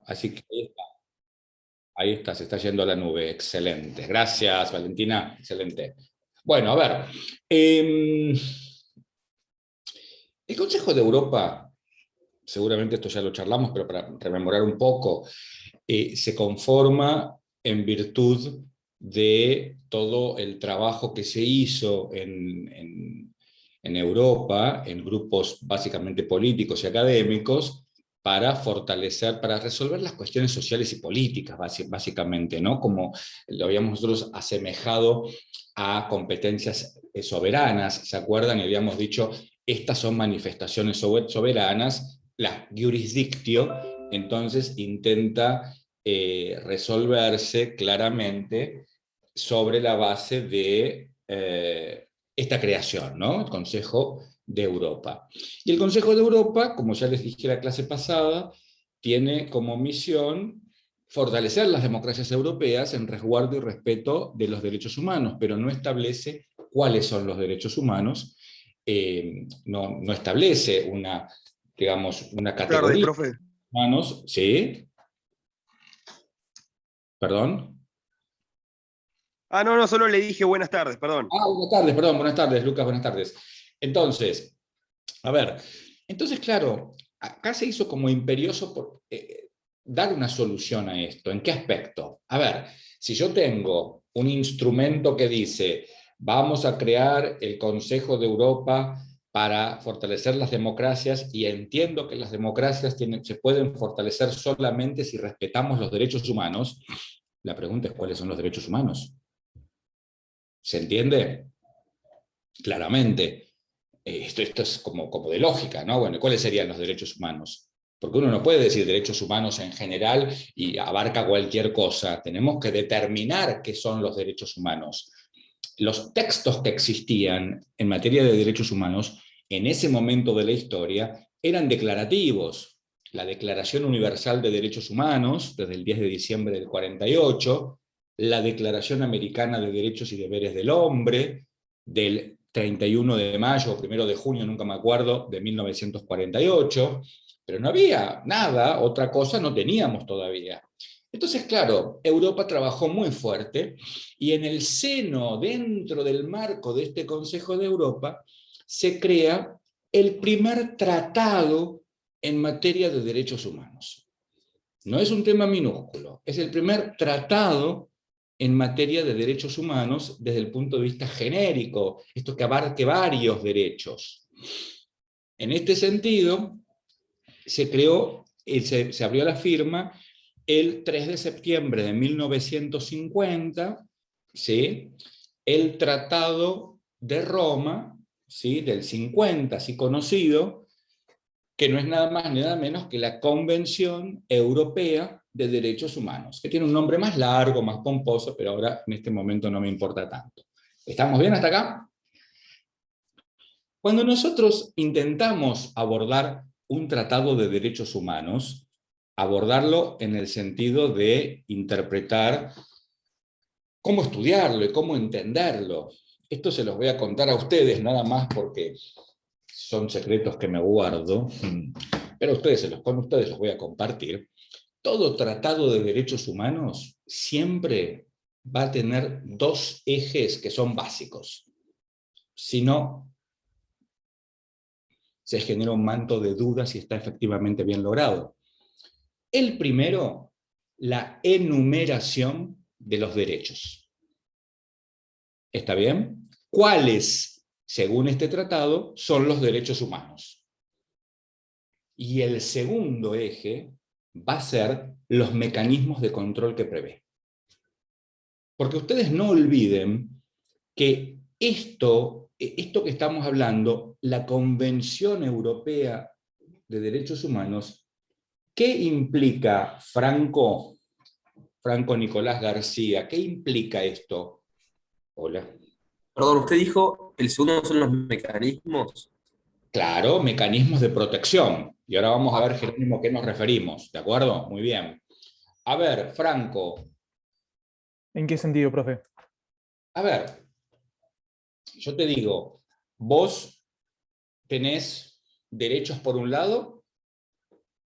Así que ahí está, se está yendo a la nube. Excelente. Gracias, Valentina. Excelente. Bueno, a ver. El Consejo de Europa, seguramente esto ya lo charlamos, pero para rememorar un poco, se conforma en virtud de todo el trabajo que se hizo en Europa, en grupos básicamente políticos y académicos, para fortalecer, para resolver las cuestiones sociales y políticas, básicamente, ¿no? Como lo habíamos nosotros asemejado a competencias soberanas, ¿se acuerdan? Y habíamos dicho, estas son manifestaciones soberanas, la jurisdictio, entonces intenta resolverse claramente sobre la base de esta creación, ¿no? El Consejo de Europa. Y el Consejo de Europa, como ya les dije la clase pasada, tiene como misión fortalecer las democracias europeas en resguardo y respeto de los derechos humanos, pero no establece cuáles son los derechos humanos, no establece una, digamos, una Buenas tardes, categoría de profe. humanos, ¿sí? ¿Perdón? No, solo le dije buenas tardes, perdón. Buenas tardes, perdón, buenas tardes, Lucas, buenas tardes. Entonces, a ver, entonces, claro, acá se hizo como imperioso por, dar una solución a esto. ¿En qué aspecto? A ver, si yo tengo un instrumento que dice, vamos a crear el Consejo de Europa para fortalecer las democracias, y entiendo que las democracias se pueden fortalecer solamente si respetamos los derechos humanos, la pregunta es, ¿cuáles son los derechos humanos? ¿Se entiende? Claramente. Esto es como de lógica, ¿no? Bueno, ¿cuáles serían los derechos humanos? Porque uno no puede decir derechos humanos en general y abarca cualquier cosa. Tenemos que determinar qué son los derechos humanos. Los textos que existían en materia de derechos humanos en ese momento de la historia eran declarativos. La Declaración Universal de Derechos Humanos, desde el 10 de diciembre del 48, la Declaración Americana de Derechos y Deberes del Hombre, del 31 de mayo o 1 de junio, nunca me acuerdo, de 1948, pero no había nada, otra cosa no teníamos todavía. Entonces, claro, Europa trabajó muy fuerte y en el seno, dentro del marco de este Consejo de Europa, se crea el primer tratado en materia de derechos humanos. No es un tema minúsculo, es el primer tratado en materia de derechos humanos desde el punto de vista genérico, esto que abarque varios derechos. En este sentido, se creó, se abrió la firma el 3 de septiembre de 1950, ¿sí? El Tratado de Roma, ¿sí? Del 50, así conocido, que no es nada más ni nada menos que la Convención Europea de Derechos Humanos, que tiene un nombre más largo, más pomposo, pero ahora en este momento no me importa tanto. ¿Estamos bien hasta acá? Cuando nosotros intentamos abordar un tratado de derechos humanos, abordarlo en el sentido de interpretar cómo estudiarlo y cómo entenderlo. Esto se los voy a contar a ustedes nada más porque son secretos que me guardo, pero con ustedes los voy a compartir. Todo tratado de derechos humanos siempre va a tener dos ejes que son básicos. Si no, se genera un manto de dudas si está efectivamente bien logrado. El primero, la enumeración de los derechos. ¿Está bien? ¿Cuáles, según este tratado, son los derechos humanos? Y el segundo eje va a ser los mecanismos de control que prevé. Porque ustedes no olviden que esto que estamos hablando, la Convención Europea de Derechos Humanos, ¿qué implica, Franco Nicolás García? ¿Qué implica esto? Hola. Perdón, usted dijo, el segundo son los mecanismos. Claro, mecanismos de protección. Y ahora vamos a ver, Jerónimo, a qué nos referimos. ¿De acuerdo? Muy bien. A ver, Franco. ¿En qué sentido, profe? A ver, yo te digo, vos tenés derechos por un lado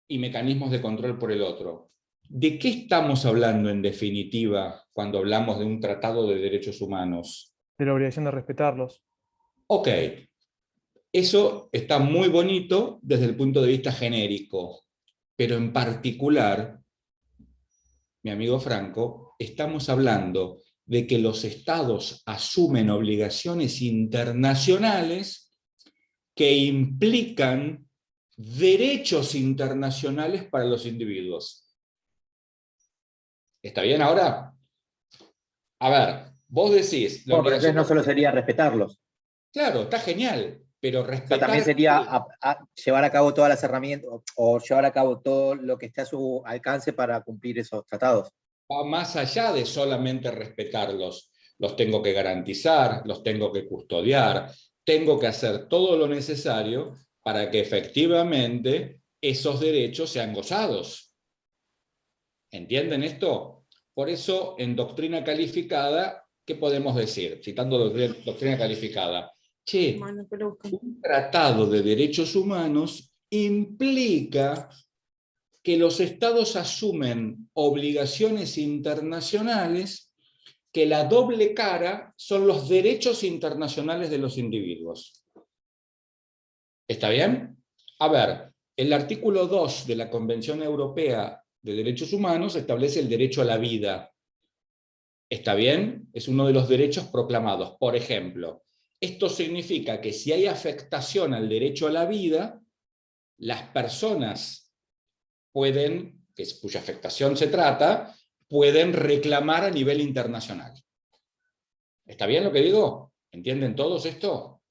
y mecanismos de control por el otro. ¿De qué estamos hablando en definitiva cuando hablamos de un tratado de derechos humanos? De la obligación de respetarlos. Ok, eso está muy bonito desde el punto de vista genérico, pero en particular, mi amigo Franco, estamos hablando de que los estados asumen obligaciones internacionales que implican derechos internacionales para los individuos. ¿Está bien ahora? A ver, vos decís... Bueno, pero entonces no solo sería respetarlos. Claro, está genial, pero O sea, respetar... también sería llevar a cabo todas las herramientas o llevar a cabo todo lo que esté a su alcance para cumplir esos tratados. Va más allá de solamente respetarlos. Los tengo que garantizar, los tengo que custodiar, tengo que hacer todo lo necesario para que efectivamente esos derechos sean gozados. ¿Entienden esto? Por eso, en doctrina calificada, ¿qué podemos decir? Citando doctrina calificada. Che, un tratado de derechos humanos implica que los estados asumen obligaciones internacionales que la doble cara son los derechos internacionales de los individuos. ¿Está bien? A ver, el artículo 2 de la Convención Europea de Derechos Humanos establece el derecho a la vida. ¿Está bien? Es uno de los derechos proclamados. Por ejemplo, esto significa que si hay afectación al derecho a la vida, las personas pueden, cuya afectación se trata, pueden reclamar a nivel internacional. ¿Está bien lo que digo? ¿Entienden todos esto?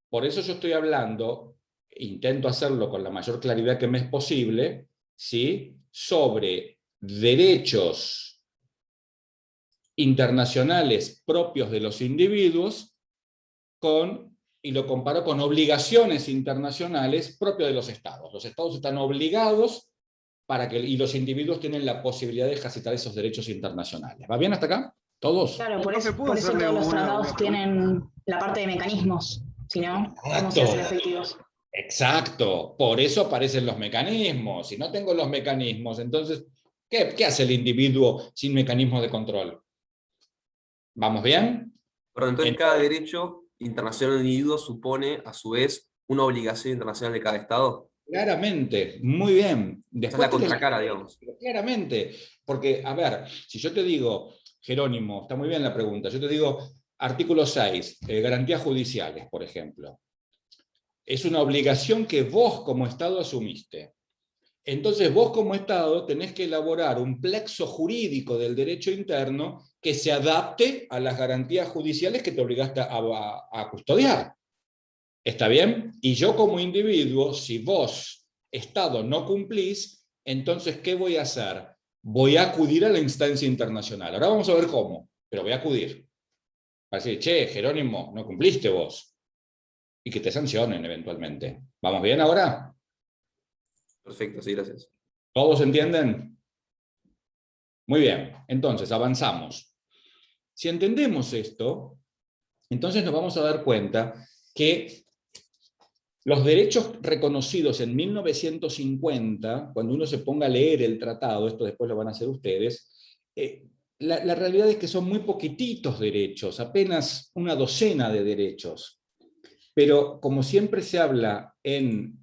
Por eso yo estoy hablando, intento hacerlo con la mayor claridad que me es posible, ¿sí?, sobre derechos internacionales propios de los individuos y lo comparo con obligaciones internacionales propias de los estados. Los estados están obligados y los individuos tienen la posibilidad de ejercitar esos derechos internacionales. ¿Va bien hasta acá? ¿Todos? Claro, por eso todos los tratados tienen la parte de mecanismos, si no, ¿cómo se hacen efectivos? Exacto, por eso aparecen los mecanismos. Si no tengo los mecanismos, entonces, ¿qué hace el individuo sin mecanismos de control? ¿Vamos bien? Pero entonces cada derecho internacional del individuo supone, a su vez, una obligación internacional de cada Estado. Claramente, muy bien. Esa es la contracara, digamos. Claramente, porque, a ver, si yo te digo, Jerónimo, está muy bien la pregunta, yo te digo, artículo 6, garantías judiciales, por ejemplo. Es una obligación que vos como Estado asumiste. Entonces vos como Estado tenés que elaborar un plexo jurídico del derecho interno que se adapte a las garantías judiciales que te obligaste a custodiar. ¿Está bien? Y yo como individuo, si vos, Estado, no cumplís, entonces ¿qué voy a hacer? Voy a acudir a la instancia internacional. Ahora vamos a ver cómo, pero voy a acudir. Para decir, che, Jerónimo, no cumpliste vos. Y que te sancionen eventualmente. ¿Vamos bien ahora? Perfecto, sí, gracias. ¿Todos entienden? Muy bien, entonces avanzamos. Si entendemos esto, entonces nos vamos a dar cuenta que los derechos reconocidos en 1950, cuando uno se ponga a leer el tratado, esto después lo van a hacer ustedes, la realidad es que son muy poquititos derechos, apenas una docena de derechos. Pero como siempre se habla en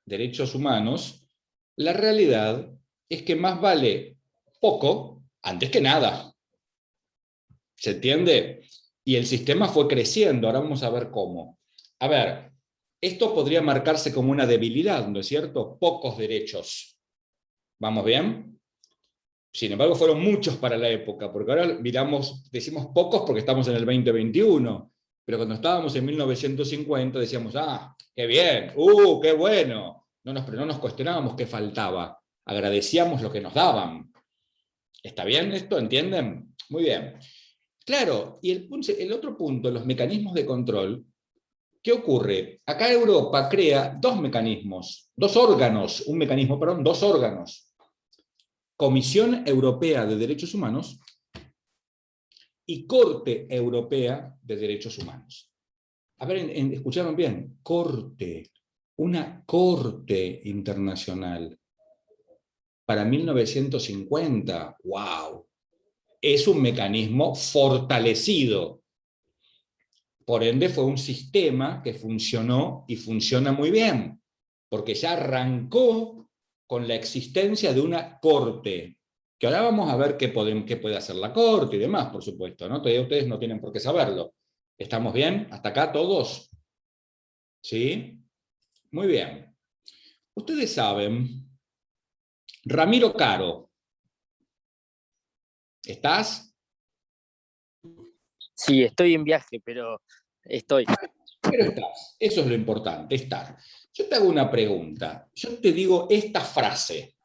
derechos humanos, la realidad es que más vale poco antes que nada. ¿Se entiende? Y el sistema fue creciendo, ahora vamos a ver cómo. A ver, esto podría marcarse como una debilidad, ¿no es cierto? Pocos derechos. ¿Vamos bien? Sin embargo, fueron muchos para la época, porque ahora decimos pocos porque estamos en el 2021. Pero cuando estábamos en 1950 decíamos, qué bien, qué bueno. Pero no nos cuestionábamos qué faltaba. Agradecíamos lo que nos daban. ¿Está bien esto? ¿Entienden? Muy bien. Claro, y el otro punto, los mecanismos de control. ¿Qué ocurre? Acá Europa crea dos órganos, dos órganos. Comisión Europea de Derechos Humanos y Corte Europea de Derechos Humanos. A ver, ¿escucharon bien? Corte, una corte internacional. para 1950. ¡Wow! Es un mecanismo fortalecido. Por ende, fue un sistema que funcionó y funciona muy bien, porque ya arrancó con la existencia de una corte, que ahora vamos a ver qué puede hacer la corte y demás, por supuesto, ¿no? Todavía ustedes no tienen por qué saberlo. ¿Estamos bien? ¿Hasta acá todos? ¿Sí? Muy bien. Ustedes saben, Ramiro Caro, ¿estás? Sí, estoy en viaje, pero estoy. Pero estás, eso es lo importante, estar. Yo te hago una pregunta, yo te digo esta frase: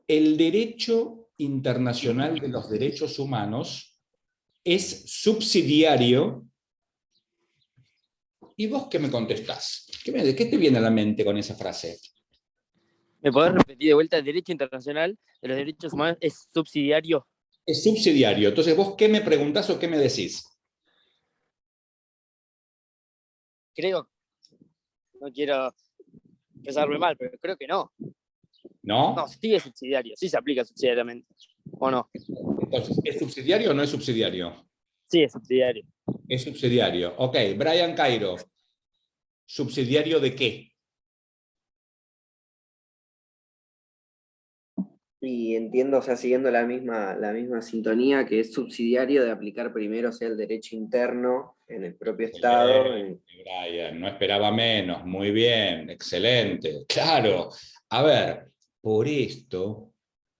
el derecho internacional de los derechos humanos es subsidiario. ¿Y vos qué me contestás? ¿Qué te viene a la mente con esa frase? ¿Me podés repetir de vuelta? El derecho internacional de los derechos humanos es subsidiario. Es subsidiario. Entonces, ¿vos qué me preguntás o qué me decís? Creo, no quiero expresarme mal, pero creo que no. ¿No? No, sí es subsidiario, sí se aplica subsidiariamente. ¿O no? Entonces, ¿es subsidiario o no es subsidiario? Sí es subsidiario. Es subsidiario. Ok, Brian Cairo. ¿Subsidiario de qué? Y entiendo, o sea, siguiendo la misma sintonía, que es subsidiario de aplicar primero, o sea, el derecho interno en el propio Estado. Brian, no esperaba menos. Muy bien, excelente. Claro. A ver, por esto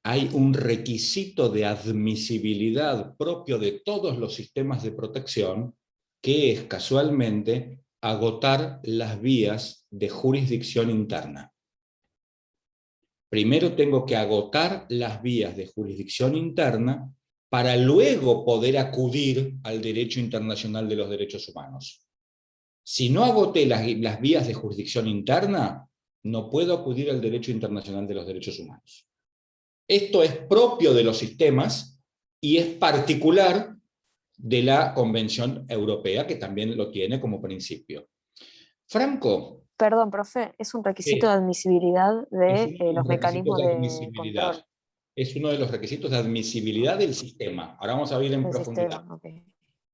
hay un requisito de admisibilidad propio de todos los sistemas de protección, que es casualmente agotar las vías de jurisdicción interna. Primero tengo que agotar las vías de jurisdicción interna para luego poder acudir al derecho internacional de los derechos humanos. Si no agoté las vías de jurisdicción interna, no puedo acudir al derecho internacional de los derechos humanos. Esto es propio de los sistemas y es particular de la Convención Europea, que también lo tiene como principio. Franco. Perdón, profe, es un requisito de admisibilidad de los mecanismos de control Es uno de los requisitos de admisibilidad del sistema. Ahora vamos a ir en del profundidad. sistema. Okay.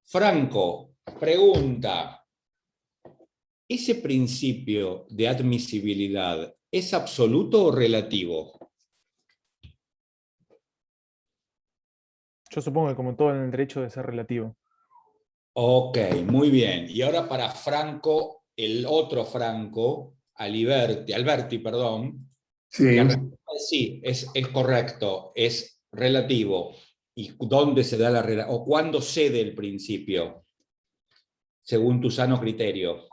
Franco, pregunta: ¿ese principio de admisibilidad es absoluto o relativo? Yo supongo que como todo en el derecho debe ser relativo. Ok, muy bien. Y ahora para Franco, el otro Franco, Alberti, perdón. Sí. La respuesta es sí, es correcto, es relativo. ¿Y dónde se da la o cuándo cede el principio? Según tu sano criterio.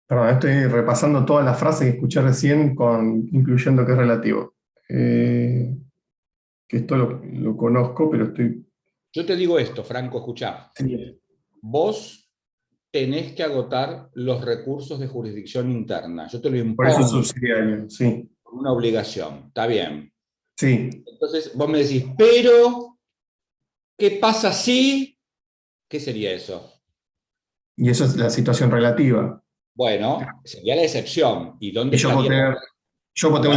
Perdón, estoy repasando todas las frases que escuché recién, incluyendo que es relativo. Que esto lo conozco, pero estoy... Yo te digo esto, Franco, escuchá. Sí. Vos tenés que agotar los recursos de jurisdicción interna. Yo te lo impongo. Por eso es subsidiario, sí. Una obligación, está bien. Sí. Entonces vos me decís, pero, ¿qué pasa si? ¿Qué sería eso? Y eso es la situación relativa. Bueno, sería la excepción. ¿Y dónde Y yo puedo tener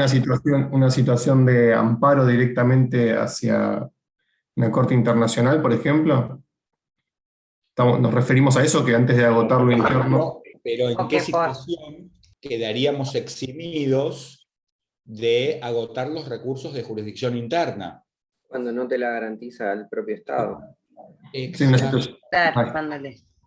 una situación de amparo directamente hacia una corte internacional, por ejemplo. ¿Nos referimos a eso, que antes de agotar lo interno? Pero ¿en qué situación quedaríamos eximidos de agotar los recursos de jurisdicción interna? Cuando no te la garantiza el propio Estado. Exacto. Claro,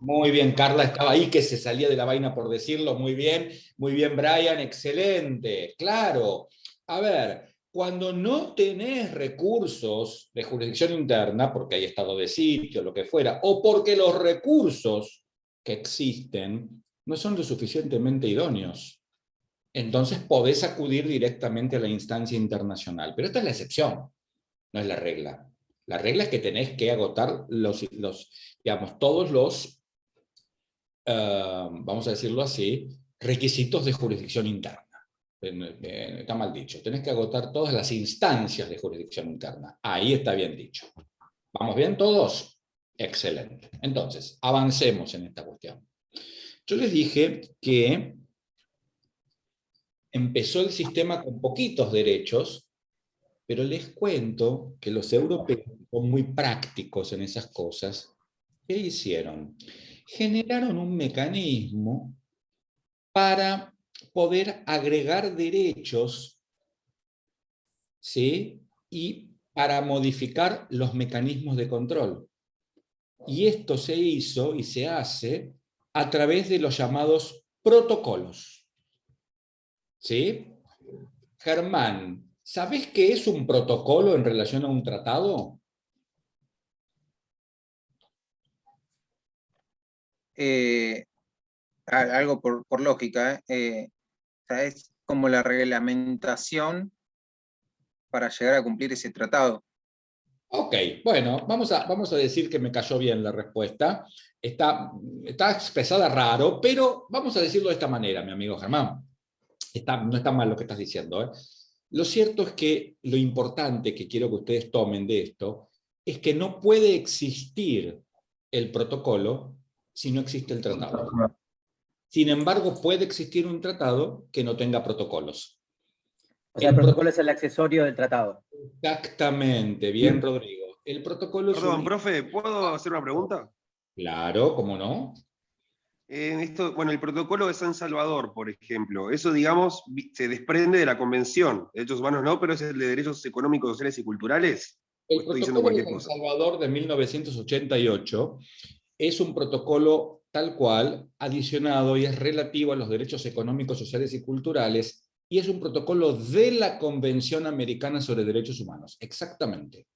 muy bien, Carla estaba ahí, que se salía de la vaina por decirlo. Muy bien, Brian, excelente. Claro. A ver, cuando no tenés recursos de jurisdicción interna, porque hay estado de sitio, lo que fuera, o porque los recursos que existen no son lo suficientemente idóneos, entonces podés acudir directamente a la instancia internacional. Pero esta es la excepción, no es la regla. La regla es que tenés que agotar todos los, vamos a decirlo así, requisitos de jurisdicción interna. Está mal dicho. Tenés que agotar todas las instancias de jurisdicción interna. Ahí está bien dicho. ¿Vamos bien todos? Excelente. Entonces, avancemos en esta cuestión. Yo les dije que empezó el sistema con poquitos derechos, pero les cuento que los europeos son muy prácticos en esas cosas. ¿Qué hicieron? Generaron un mecanismo para poder agregar derechos, ¿sí? Y para modificar los mecanismos de control. Y esto se hizo y se hace a través de los llamados protocolos. ¿Sí? Germán, ¿sabés qué es un protocolo en relación a un tratado? Algo por lógica, o sea, es como la reglamentación para llegar a cumplir ese tratado. Ok, bueno, vamos a decir que me cayó bien la respuesta. Está expresada raro, pero vamos a decirlo de esta manera, mi amigo Germán. No está mal lo que estás diciendo, ¿eh? Lo cierto es que lo importante que quiero que ustedes tomen de esto es que no puede existir el protocolo si no existe el tratado. Sin embargo, puede existir un tratado que no tenga protocolos. O sea, el protocolo es el accesorio del tratado. Exactamente, bien, Rodrigo. El protocolo es Perdón, profe, ¿puedo hacer una pregunta? Claro, ¿cómo no? Bueno, el protocolo de San Salvador, por ejemplo, eso, digamos, se desprende de la Convención de Derechos Humanos, no, pero es el de Derechos Económicos, Sociales y Culturales. El protocolo de San Salvador de 1988 es un protocolo tal cual, adicionado y es relativo a los derechos económicos, sociales y culturales, y es un protocolo de la Convención Americana sobre Derechos Humanos, exactamente.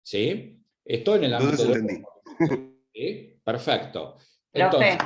¿Sí? Esto en el ámbito de... entendí. ¿Sí? Perfecto. Profe,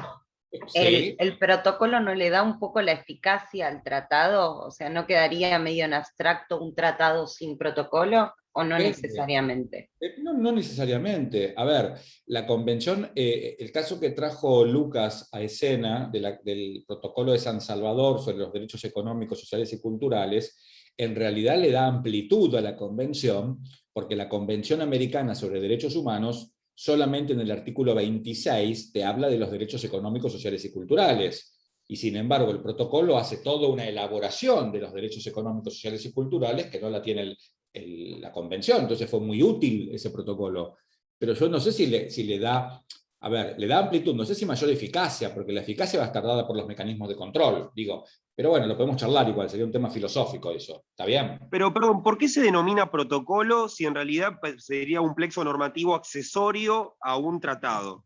Entonces, ¿el protocolo no le da un poco la eficacia al tratado? O sea, ¿no quedaría medio en abstracto un tratado sin protocolo? ¿O no necesariamente? No necesariamente. A ver, la convención, el caso que trajo Lucas a escena del protocolo de San Salvador sobre los derechos económicos, sociales y culturales, en realidad le da amplitud a la convención, porque la Convención Americana sobre Derechos Humanos solamente en el artículo 26 te habla de los derechos económicos, sociales y culturales. Y sin embargo, el protocolo hace toda una elaboración de los derechos económicos, sociales y culturales que no la tiene la convención. Entonces fue muy útil ese protocolo. Pero yo no sé si le da, a ver, le da amplitud, no sé si mayor eficacia, porque la eficacia va a estar dada por los mecanismos de control, digo. Pero bueno, lo podemos charlar igual, sería un tema filosófico eso. ¿Está bien? Pero, perdón, ¿por qué se denomina protocolo si en realidad sería un plexo normativo accesorio a un tratado?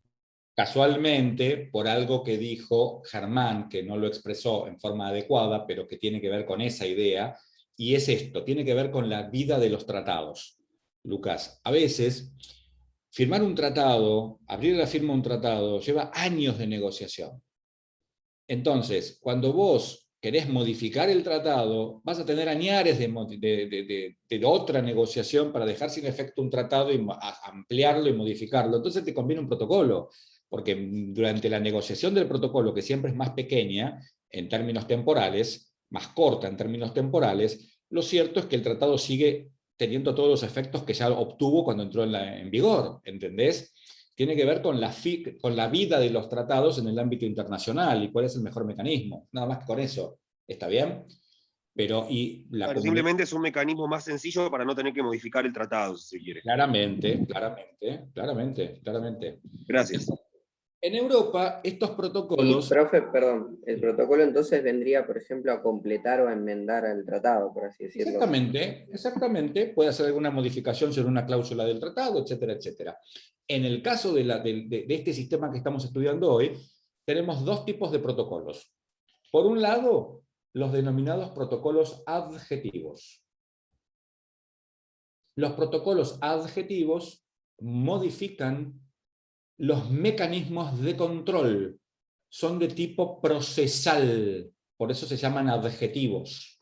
Casualmente, por algo que dijo Germán, que no lo expresó en forma adecuada, pero que tiene que ver con esa idea, y es esto, tiene que ver con la vida de los tratados. Lucas, a veces firmar un tratado, abrir la firma de un tratado, lleva años de negociación. Entonces, cuando vos querés modificar el tratado, vas a tener añares de otra negociación para dejar sin efecto un tratado y ampliarlo y modificarlo. Entonces te conviene un protocolo, porque durante la negociación del protocolo, que siempre es más pequeña en términos temporales, más corta en términos temporales, lo cierto es que el tratado sigue teniendo todos los efectos que ya obtuvo cuando entró en vigor, ¿entendés? Tiene que ver con la vida de los tratados en el ámbito internacional y cuál es el mejor mecanismo. Nada más que con eso. ¿Está bien? Pero, simplemente es un mecanismo más sencillo para no tener que modificar el tratado, si se quiere. Claramente. Gracias. En Europa, estos protocolos... Y, profe, perdón, el protocolo entonces vendría, por ejemplo, a completar o a enmendar al tratado, por así decirlo. Exactamente. Puede hacer alguna modificación sobre una cláusula del tratado, etcétera, etcétera. En el caso de este sistema que estamos estudiando hoy, tenemos dos tipos de protocolos. Por un lado, los denominados protocolos adjetivos. Los protocolos adjetivos modifican los mecanismos de control. Son de tipo procesal, por eso se llaman adjetivos.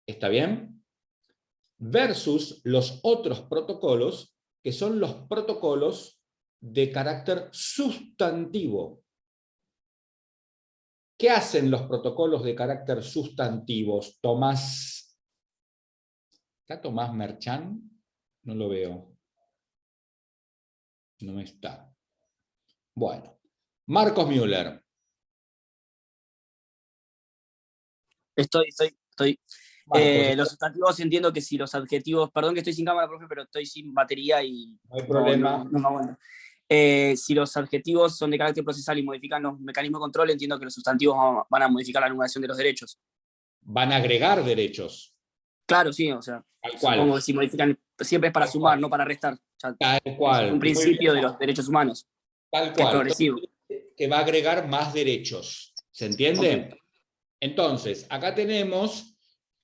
¿Está bien? Versus los otros protocolos, que son los protocolos de carácter sustantivo. ¿Qué hacen los protocolos de carácter sustantivos? Tomás. ¿Está Tomás Merchán? No lo veo. No está. Bueno. Marcos Müller. Estoy. Marcos, Los sustantivos entiendo que si los adjetivos, perdón que estoy sin cámara, profe, pero estoy sin batería y no hay problema. no me aguanto. Si los adjetivos son de carácter procesal y modifican los mecanismos de control, entiendo que los sustantivos van a modificar la numeración de los derechos. Van a agregar derechos. Claro, sí, o sea, Tal cual. supongo que si modifican, siempre es para sumar, no para restar. Ya, tal cual. Es un principio de los derechos humanos. Tal que es cual. progresivo. Que va a agregar más derechos. ¿Se entiende? Okay. Entonces, acá tenemos,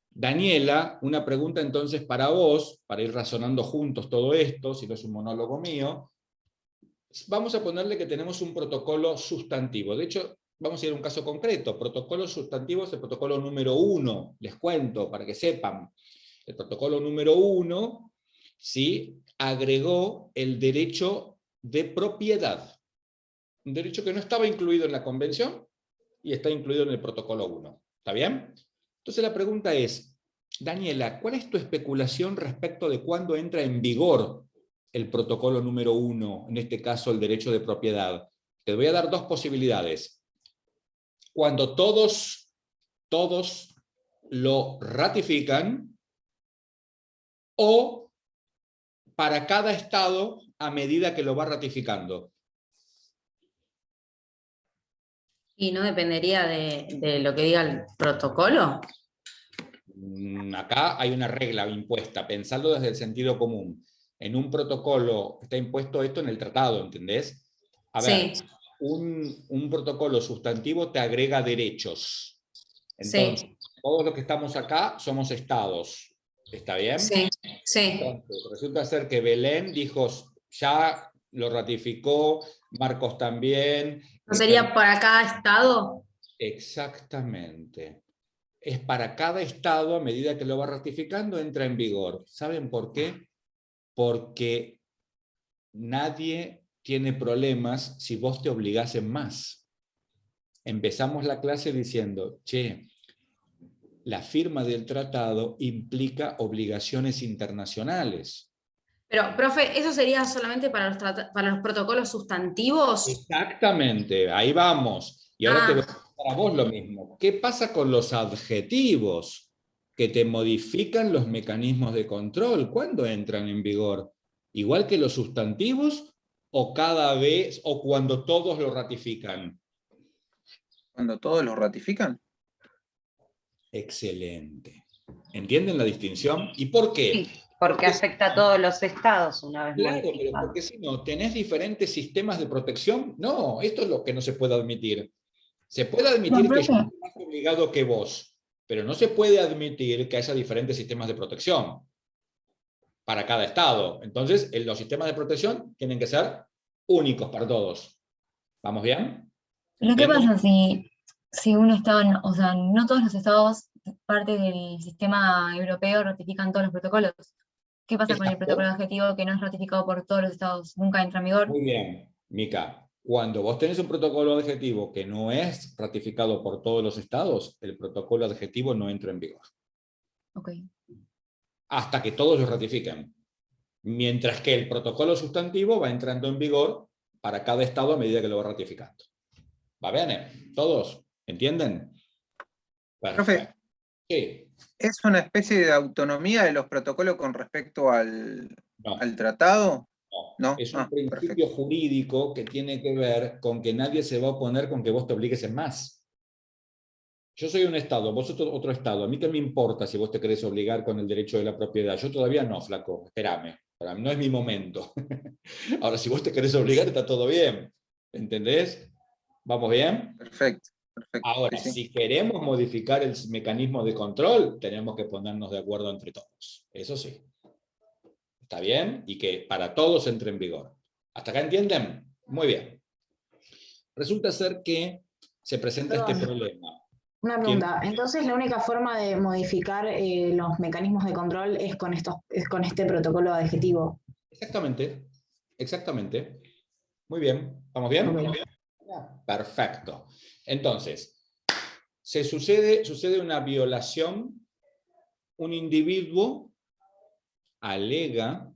Daniela, una pregunta entonces para vos, para ir razonando juntos todo esto, si no es un monólogo mío. Vamos a ponerle que tenemos un protocolo sustantivo. De hecho, vamos a ir a un caso concreto. Protocolo sustantivo es el protocolo número 1. Les cuento para que sepan. El protocolo número 1, ¿sí?, agregó el derecho de propiedad. Un derecho que no estaba incluido en la convención y está incluido en el protocolo 1. ¿Está bien? Entonces la pregunta es, Daniela, ¿cuál es tu especulación respecto de cuándo entra en vigor el protocolo número 1, en este caso el derecho de propiedad? Te voy a dar dos posibilidades. Cuando todos lo ratifican, o para cada estado a medida que lo va ratificando. ¿Y no dependería de lo que diga el protocolo? Acá hay una regla impuesta, pensarlo desde el sentido común. En un protocolo está impuesto esto en el tratado, ¿entendés? A ver, sí. un protocolo sustantivo te agrega derechos. Entonces, sí, todos los que estamos acá somos estados. ¿Está bien? Sí, sí. Entonces, resulta ser que Belén dijo, ya lo ratificó, Marcos también. ¿No sería para cada estado? Exactamente. Es para cada estado, a medida que lo va ratificando, entra en vigor. ¿Saben por qué? Porque nadie tiene problemas si vos te obligás en más. Empezamos la clase diciendo, che, la firma del tratado implica obligaciones internacionales. Pero, profe, ¿eso sería solamente para los protocolos sustantivos? Exactamente, ahí vamos. Y ahora te voy a decir para vos lo mismo. ¿Qué pasa con los adjetivos que te modifican los mecanismos de control? ¿Cuándo entran en vigor? ¿Igual que los sustantivos o cada vez o cuando todos lo ratifican? ¿Cuando todos lo ratifican? Excelente. ¿Entienden la distinción? ¿Y por qué? Sí, porque afecta a todos los estados una vez Claro, modificado. pero porque si no, ¿tenés diferentes sistemas de protección? No, esto es lo que no se puede admitir. Se puede admitir que yo estoy más obligado que vos, pero no se puede admitir que haya diferentes sistemas de protección para cada estado. Entonces, los sistemas de protección tienen que ser únicos para todos. ¿Vamos bien? ¿Pero qué pasa si un estado, o sea, no todos los estados, parte del sistema europeo, ratifican todos los protocolos? ¿Qué pasa con el protocolo adjetivo que no es ratificado por todos los estados? ¿Nunca entra en vigor? Muy bien, Mica. Cuando vos tenés un protocolo adjetivo que no es ratificado por todos los estados, el protocolo adjetivo no entra en vigor. Ok. Hasta que todos lo ratifiquen. Mientras que el protocolo sustantivo va entrando en vigor para cada estado a medida que lo va ratificando. ¿Va bien? ¿Todos? ¿Entienden? Perfecto. Profe, sí. ¿Es una especie de autonomía de los protocolos con respecto al tratado? No. Es un principio jurídico que tiene que ver con que nadie se va a oponer con que vos te obligues en más. Yo soy un estado, vos otro estado. A mí qué me importa si vos te querés obligar con el derecho de la propiedad. Yo todavía no, flaco. Espérame. No es mi momento. Ahora, si vos te querés obligar, está todo bien. ¿Entendés? ¿Vamos bien? Perfecto. Ahora, sí. Si queremos modificar el mecanismo de control, tenemos que ponernos de acuerdo entre todos. Eso sí. ¿Está bien? Y que para todos entre en vigor. ¿Hasta acá entienden? Muy bien. Resulta ser que se presenta este problema. Una pregunta. Entonces, la única forma de modificar los mecanismos de control es con este protocolo adjetivo. Exactamente. Exactamente. Muy bien. ¿Vamos bien? Okay. Perfecto. Entonces, sucede una violación, un individuo alega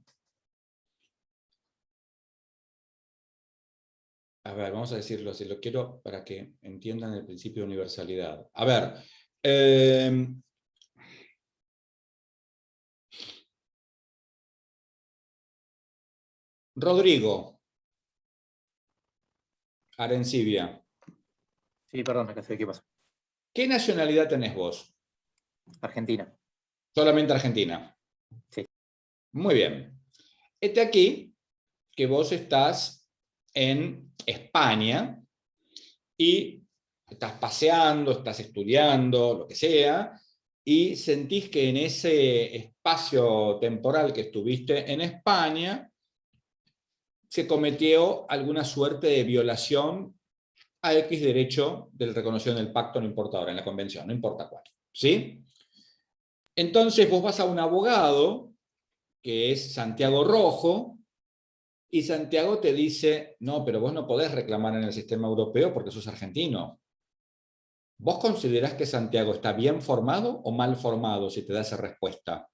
A ver, vamos a decirlo así, lo quiero para que entiendan el principio de universalidad. A ver, Rodrigo Arencibia. Sí, perdón, acá sé qué pasa. ¿Qué nacionalidad tenés vos? Argentina. Solamente Argentina. Sí. Muy bien. Este aquí, que vos estás en España y estás paseando, estás estudiando, lo que sea, y sentís que en ese espacio temporal que estuviste en España, se cometió alguna suerte de violación a X derecho del reconocido en el pacto, no importa ahora, en la convención, no importa cuál. ¿Sí? Entonces vos vas a un abogado, que es Santiago Rojo, y Santiago te dice, no, pero vos no podés reclamar en el sistema europeo porque sos argentino. ¿Vos considerás que Santiago está bien formado o mal formado si te da esa respuesta?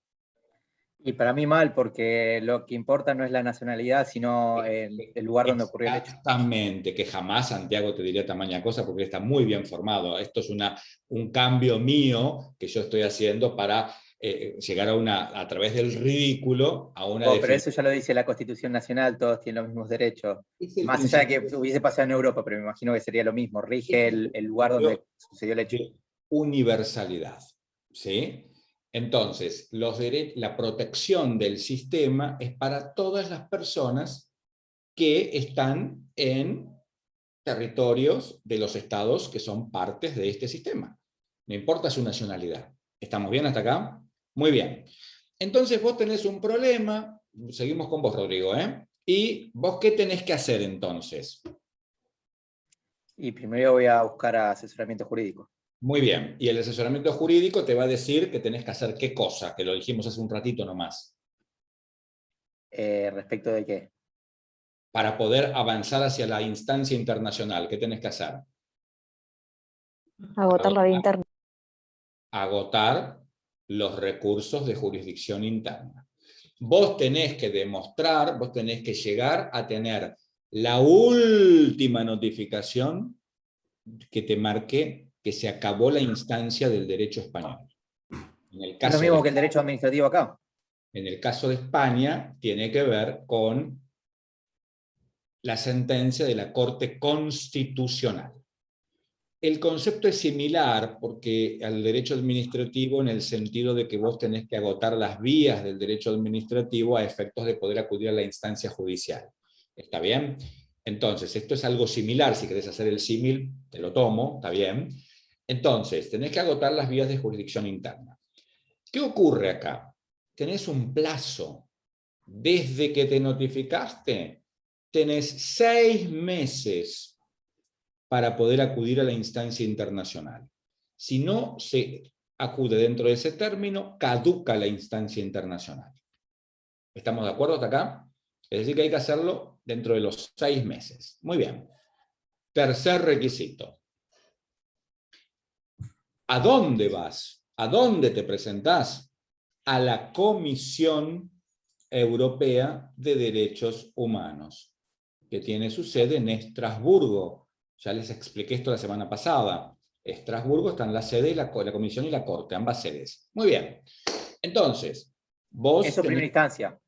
Y para mí mal, porque lo que importa no es la nacionalidad, sino el lugar donde ocurrió el hecho. Exactamente, que jamás Santiago te diría tamaña cosa porque está muy bien formado. Esto es un cambio mío que yo estoy haciendo para llegar a través del ridículo, a una Pero eso ya lo dice la Constitución Nacional, todos tienen los mismos derechos. Más allá de que hubiese pasado en Europa, pero me imagino que sería lo mismo, rige el lugar donde sucedió el hecho. Universalidad, ¿sí? Entonces, la protección del sistema es para todas las personas que están en territorios de los estados que son partes de este sistema. No importa su nacionalidad. ¿Estamos bien hasta acá? Muy bien. Entonces vos tenés un problema, seguimos con vos, Rodrigo, ¿eh? ¿Y vos qué tenés que hacer entonces? Y primero voy a buscar asesoramiento jurídico. Muy bien. Y el asesoramiento jurídico te va a decir que tenés que hacer qué cosa, que lo dijimos hace un ratito nomás. ¿Respecto de qué? Para poder avanzar hacia la instancia internacional, ¿qué tenés que hacer? Agotar la vía interna. Agotar los recursos de jurisdicción interna. Vos tenés que demostrar, vos tenés que llegar a tener la última notificación que te marque que se acabó la instancia del derecho español. En el caso es lo mismo que el derecho administrativo acá. En el caso de España, tiene que ver con la sentencia de la Corte Constitucional. El concepto es similar porque al derecho administrativo en el sentido de que vos tenés que agotar las vías del derecho administrativo a efectos de poder acudir a la instancia judicial. ¿Está bien? Entonces, esto es algo similar, si querés hacer el símil, te lo tomo, ¿está bien? Entonces, tenés que agotar las vías de jurisdicción interna. ¿Qué ocurre acá? Tenés un plazo. Desde que te notificaste, tenés 6 meses para poder acudir a la instancia internacional. Si no se acude dentro de ese término, caduca la instancia internacional. ¿Estamos de acuerdo hasta acá? Es decir, que hay que hacerlo dentro de los 6 meses. Muy bien. Tercer requisito. ¿A dónde vas? ¿A dónde te presentás? A la Comisión Europea de Derechos Humanos, que tiene su sede en Estrasburgo. Ya les expliqué esto la semana pasada. Estrasburgo está en la sede de la Comisión y la Corte, ambas sedes. Muy bien. Entonces, vos... Eso primera instancia.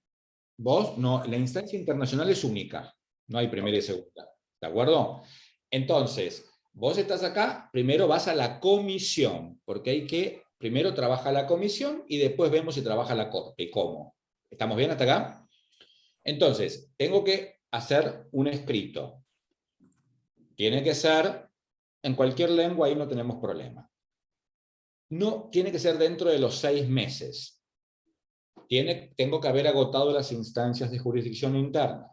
Vos, no, la instancia internacional es única. No hay primera y segunda. ¿De acuerdo? Entonces, vos estás acá, primero vas a la comisión, porque hay que, primero trabaja la comisión y después vemos si trabaja la Corte y cómo. ¿Estamos bien hasta acá? Entonces, tengo que hacer un escrito. Tiene que ser en cualquier lengua, ahí no tenemos problema. No, tiene que ser dentro de los 6 meses. Tengo que haber agotado las instancias de jurisdicción interna.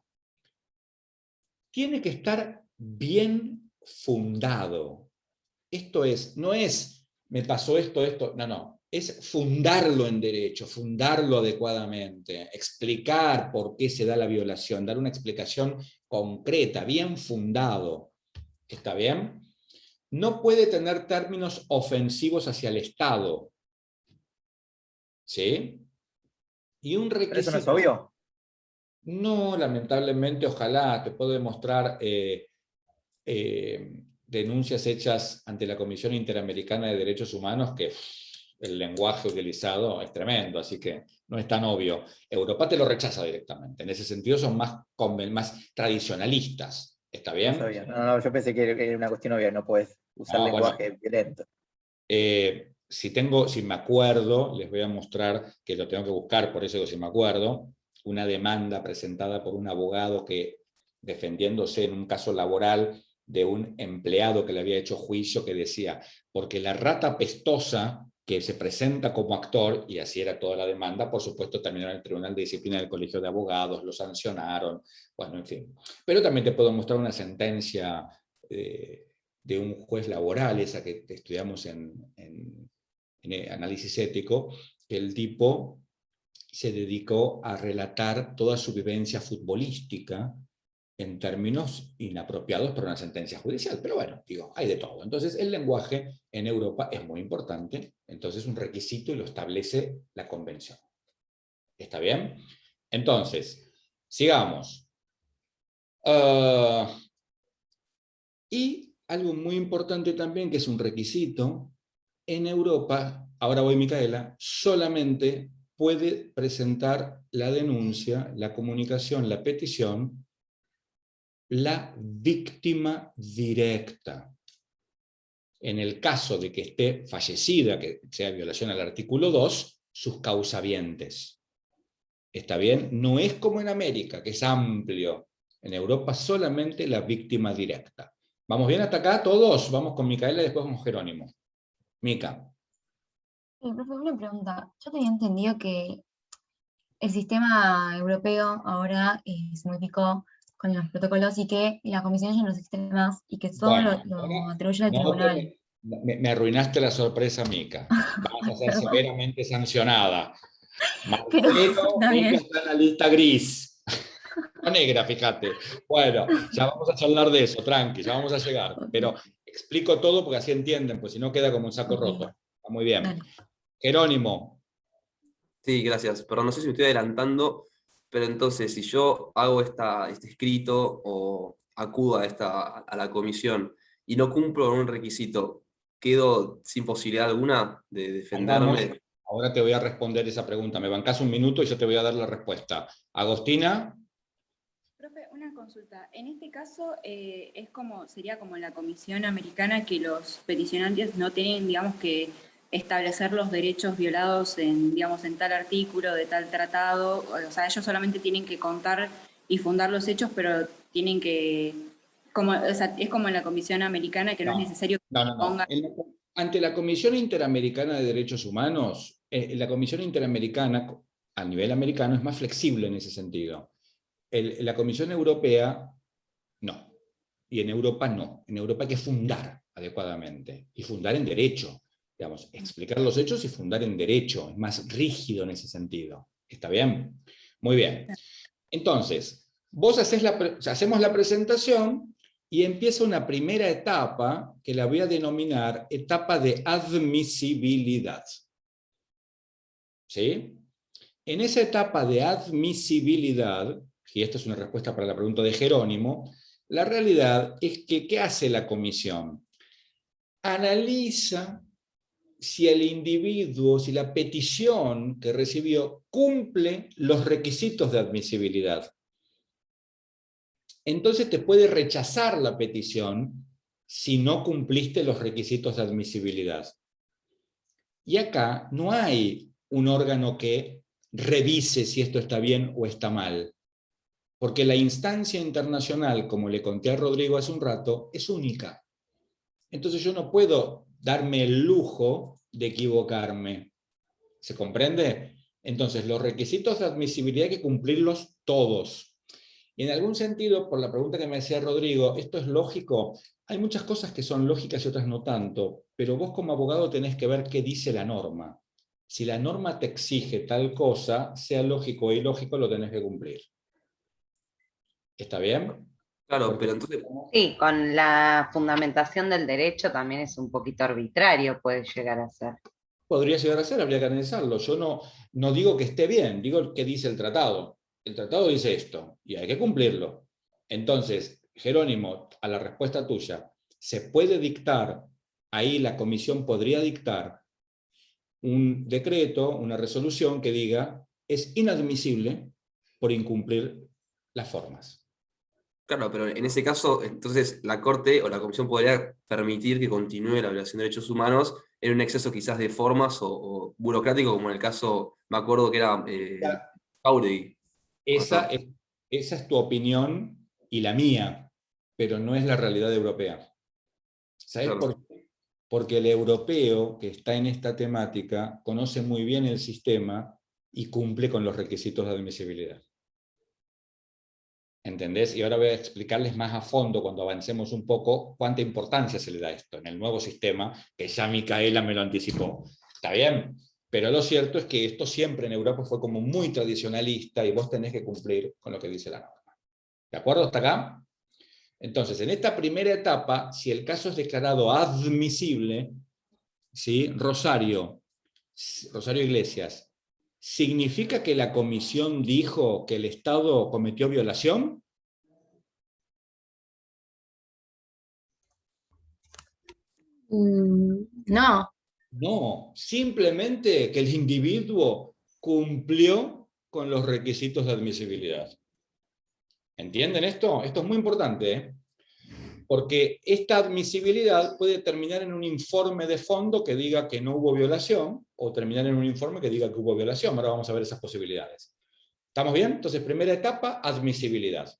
Tiene que estar bien fundado. Esto es, no es, me pasó esto, no. Es fundarlo en derecho, fundarlo adecuadamente, explicar por qué se da la violación, dar una explicación concreta, bien fundado. ¿Está bien? No puede tener términos ofensivos hacia el Estado. ¿Sí? Y un requisito... ¿Pero eso no es obvio? No, lamentablemente, ojalá, te puedo demostrar denuncias hechas ante la Comisión Interamericana de Derechos Humanos que el lenguaje utilizado es tremendo, así que no es tan obvio. Europa te lo rechaza directamente. En ese sentido son más tradicionalistas. ¿Está bien? No, yo pensé que era una cuestión obvia, no puedes usar lenguaje violento. Si me acuerdo, les voy a mostrar que lo tengo que buscar, por eso digo si me acuerdo, una demanda presentada por un abogado que, defendiéndose en un caso laboral de un empleado que le había hecho juicio, que decía, porque la rata pestosa que se presenta como actor, y así era toda la demanda, por supuesto terminó en el Tribunal de Disciplina del Colegio de Abogados, lo sancionaron, bueno, en fin. Pero también te puedo mostrar una sentencia de un juez laboral, esa que estudiamos en análisis ético, que el tipo se dedicó a relatar toda su vivencia futbolística en términos inapropiados para una sentencia judicial. Pero bueno, digo, hay de todo. Entonces, el lenguaje en Europa es muy importante, entonces es un requisito y lo establece la Convención. ¿Está bien? Entonces, sigamos. Y algo muy importante también, que es un requisito, en Europa, ahora voy Micaela, solamente puede presentar la denuncia, la comunicación, la petición, la víctima directa. En el caso de que esté fallecida, que sea violación al artículo 2, sus causavientes. ¿Está bien? No es como en América, que es amplio. En Europa solamente la víctima directa. ¿Vamos bien hasta acá todos? Vamos con Micaela y después con Jerónimo. Mica. Sí, profe, una pregunta. Yo tenía entendido que el sistema europeo ahora se modificó con los protocolos y que la comisión ya no existe más y que todo lo atribuye al tribunal. Me arruinaste la sorpresa, Mica. Vas a ser severamente sancionada. Marcelo, Mica está en la lista gris. No negra, fíjate. Bueno, ya vamos a charlar de eso, tranqui, ya vamos a llegar. Pero explico todo porque así entienden, pues si no queda como un saco roto. Está muy bien. Dale. Jerónimo. Sí, gracias. Perdón, no sé si me estoy adelantando, pero entonces, si yo hago este escrito o acudo a la comisión y no cumplo con un requisito, ¿quedo sin posibilidad alguna de defenderme? Ahora te voy a responder esa pregunta. Me bancás un minuto y yo te voy a dar la respuesta. Agostina. Profe, una consulta. En este caso, sería como en la Comisión Americana, que los peticionantes no tienen, digamos, que establecer los derechos violados en tal artículo de tal tratado. O sea, ellos solamente tienen que contar y fundar los hechos, pero tienen que... es como en la Comisión Americana, que no es necesario que pongan... Ante la Comisión Interamericana de Derechos Humanos, la Comisión Interamericana, a nivel americano, es más flexible en ese sentido. La Comisión Europea, no. Y en Europa, no. En Europa hay que fundar adecuadamente. Y fundar en derecho. Digamos, explicar los hechos y fundar en derecho. Es más rígido en ese sentido. ¿Está bien? Muy bien. Entonces, hacemos la presentación y empieza una primera etapa que la voy a denominar etapa de admisibilidad. ¿Sí? En esa etapa de admisibilidad, y esta es una respuesta para la pregunta de Jerónimo, la realidad es que, ¿qué hace la comisión? Analiza si el individuo, si la petición que recibió cumple los requisitos de admisibilidad. Entonces te puede rechazar la petición si no cumpliste los requisitos de admisibilidad. Y acá no hay un órgano que revise si esto está bien o está mal. Porque la instancia internacional, como le conté a Rodrigo hace un rato, es única. Entonces yo no puedo darme el lujo de equivocarme. ¿Se comprende? Entonces los requisitos de admisibilidad hay que cumplirlos todos. Y en algún sentido, por la pregunta que me hacía Rodrigo, ¿esto es lógico? Hay muchas cosas que son lógicas y otras no tanto, pero vos como abogado tenés que ver qué dice la norma. Si la norma te exige tal cosa, sea lógico o ilógico, lo tenés que cumplir. ¿Está bien? Claro, pero entonces... Sí, con la fundamentación del derecho también es un poquito arbitrario, puede llegar a ser. Podría llegar a ser, habría que analizarlo. Yo no digo que esté bien, digo que dice el tratado. El tratado dice esto, y hay que cumplirlo. Entonces, Jerónimo, a la respuesta tuya, se puede dictar, ahí la comisión podría dictar un decreto, una resolución que diga es inadmisible por incumplir las formas. Claro, pero en ese caso, entonces la Corte o la Comisión podría permitir que continúe la violación de derechos humanos en un exceso quizás de formas o burocrático, como en el caso, me acuerdo que era Jáuregui. Esa es tu opinión y la mía, pero no es la realidad europea. ¿Sabes por qué? Porque el europeo que está en esta temática conoce muy bien el sistema y cumple con los requisitos de admisibilidad. ¿Entendés? Y ahora voy a explicarles más a fondo, cuando avancemos un poco, cuánta importancia se le da a esto en el nuevo sistema, que ya Micaela me lo anticipó. ¿Está bien? Pero lo cierto es que esto siempre en Europa fue como muy tradicionalista y vos tenés que cumplir con lo que dice la norma. ¿De acuerdo hasta acá? Entonces, en esta primera etapa, si el caso es declarado admisible, ¿sí? Rosario Iglesias, ¿significa que la comisión dijo que el Estado cometió violación? No. No, simplemente que el individuo cumplió con los requisitos de admisibilidad. ¿Entienden esto? Esto es muy importante, ¿eh? Porque esta admisibilidad puede terminar en un informe de fondo que diga que no hubo violación, o terminar en un informe que diga que hubo violación. Ahora vamos a ver esas posibilidades. ¿Estamos bien? Entonces, primera etapa, admisibilidad.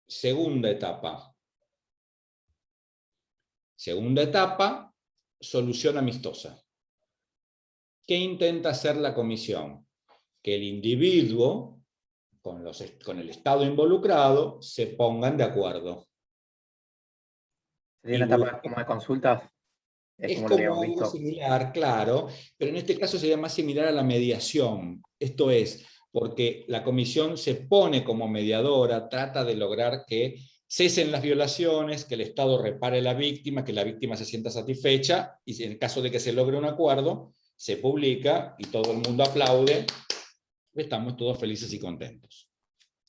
Segunda etapa. Segunda etapa, solución amistosa. ¿Qué intenta hacer la comisión? Que el individuo, con el Estado involucrado, se pongan de acuerdo. ¿Sería una etapa como de consultas? Es como lo habíamos como visto. similar, claro, pero en este caso sería más similar a la mediación. Esto es, porque la comisión se pone como mediadora, trata de lograr que cesen las violaciones, que el Estado repare a la víctima, que la víctima se sienta satisfecha, y en caso de que se logre un acuerdo, se publica y todo el mundo aplaude. Estamos todos felices y contentos.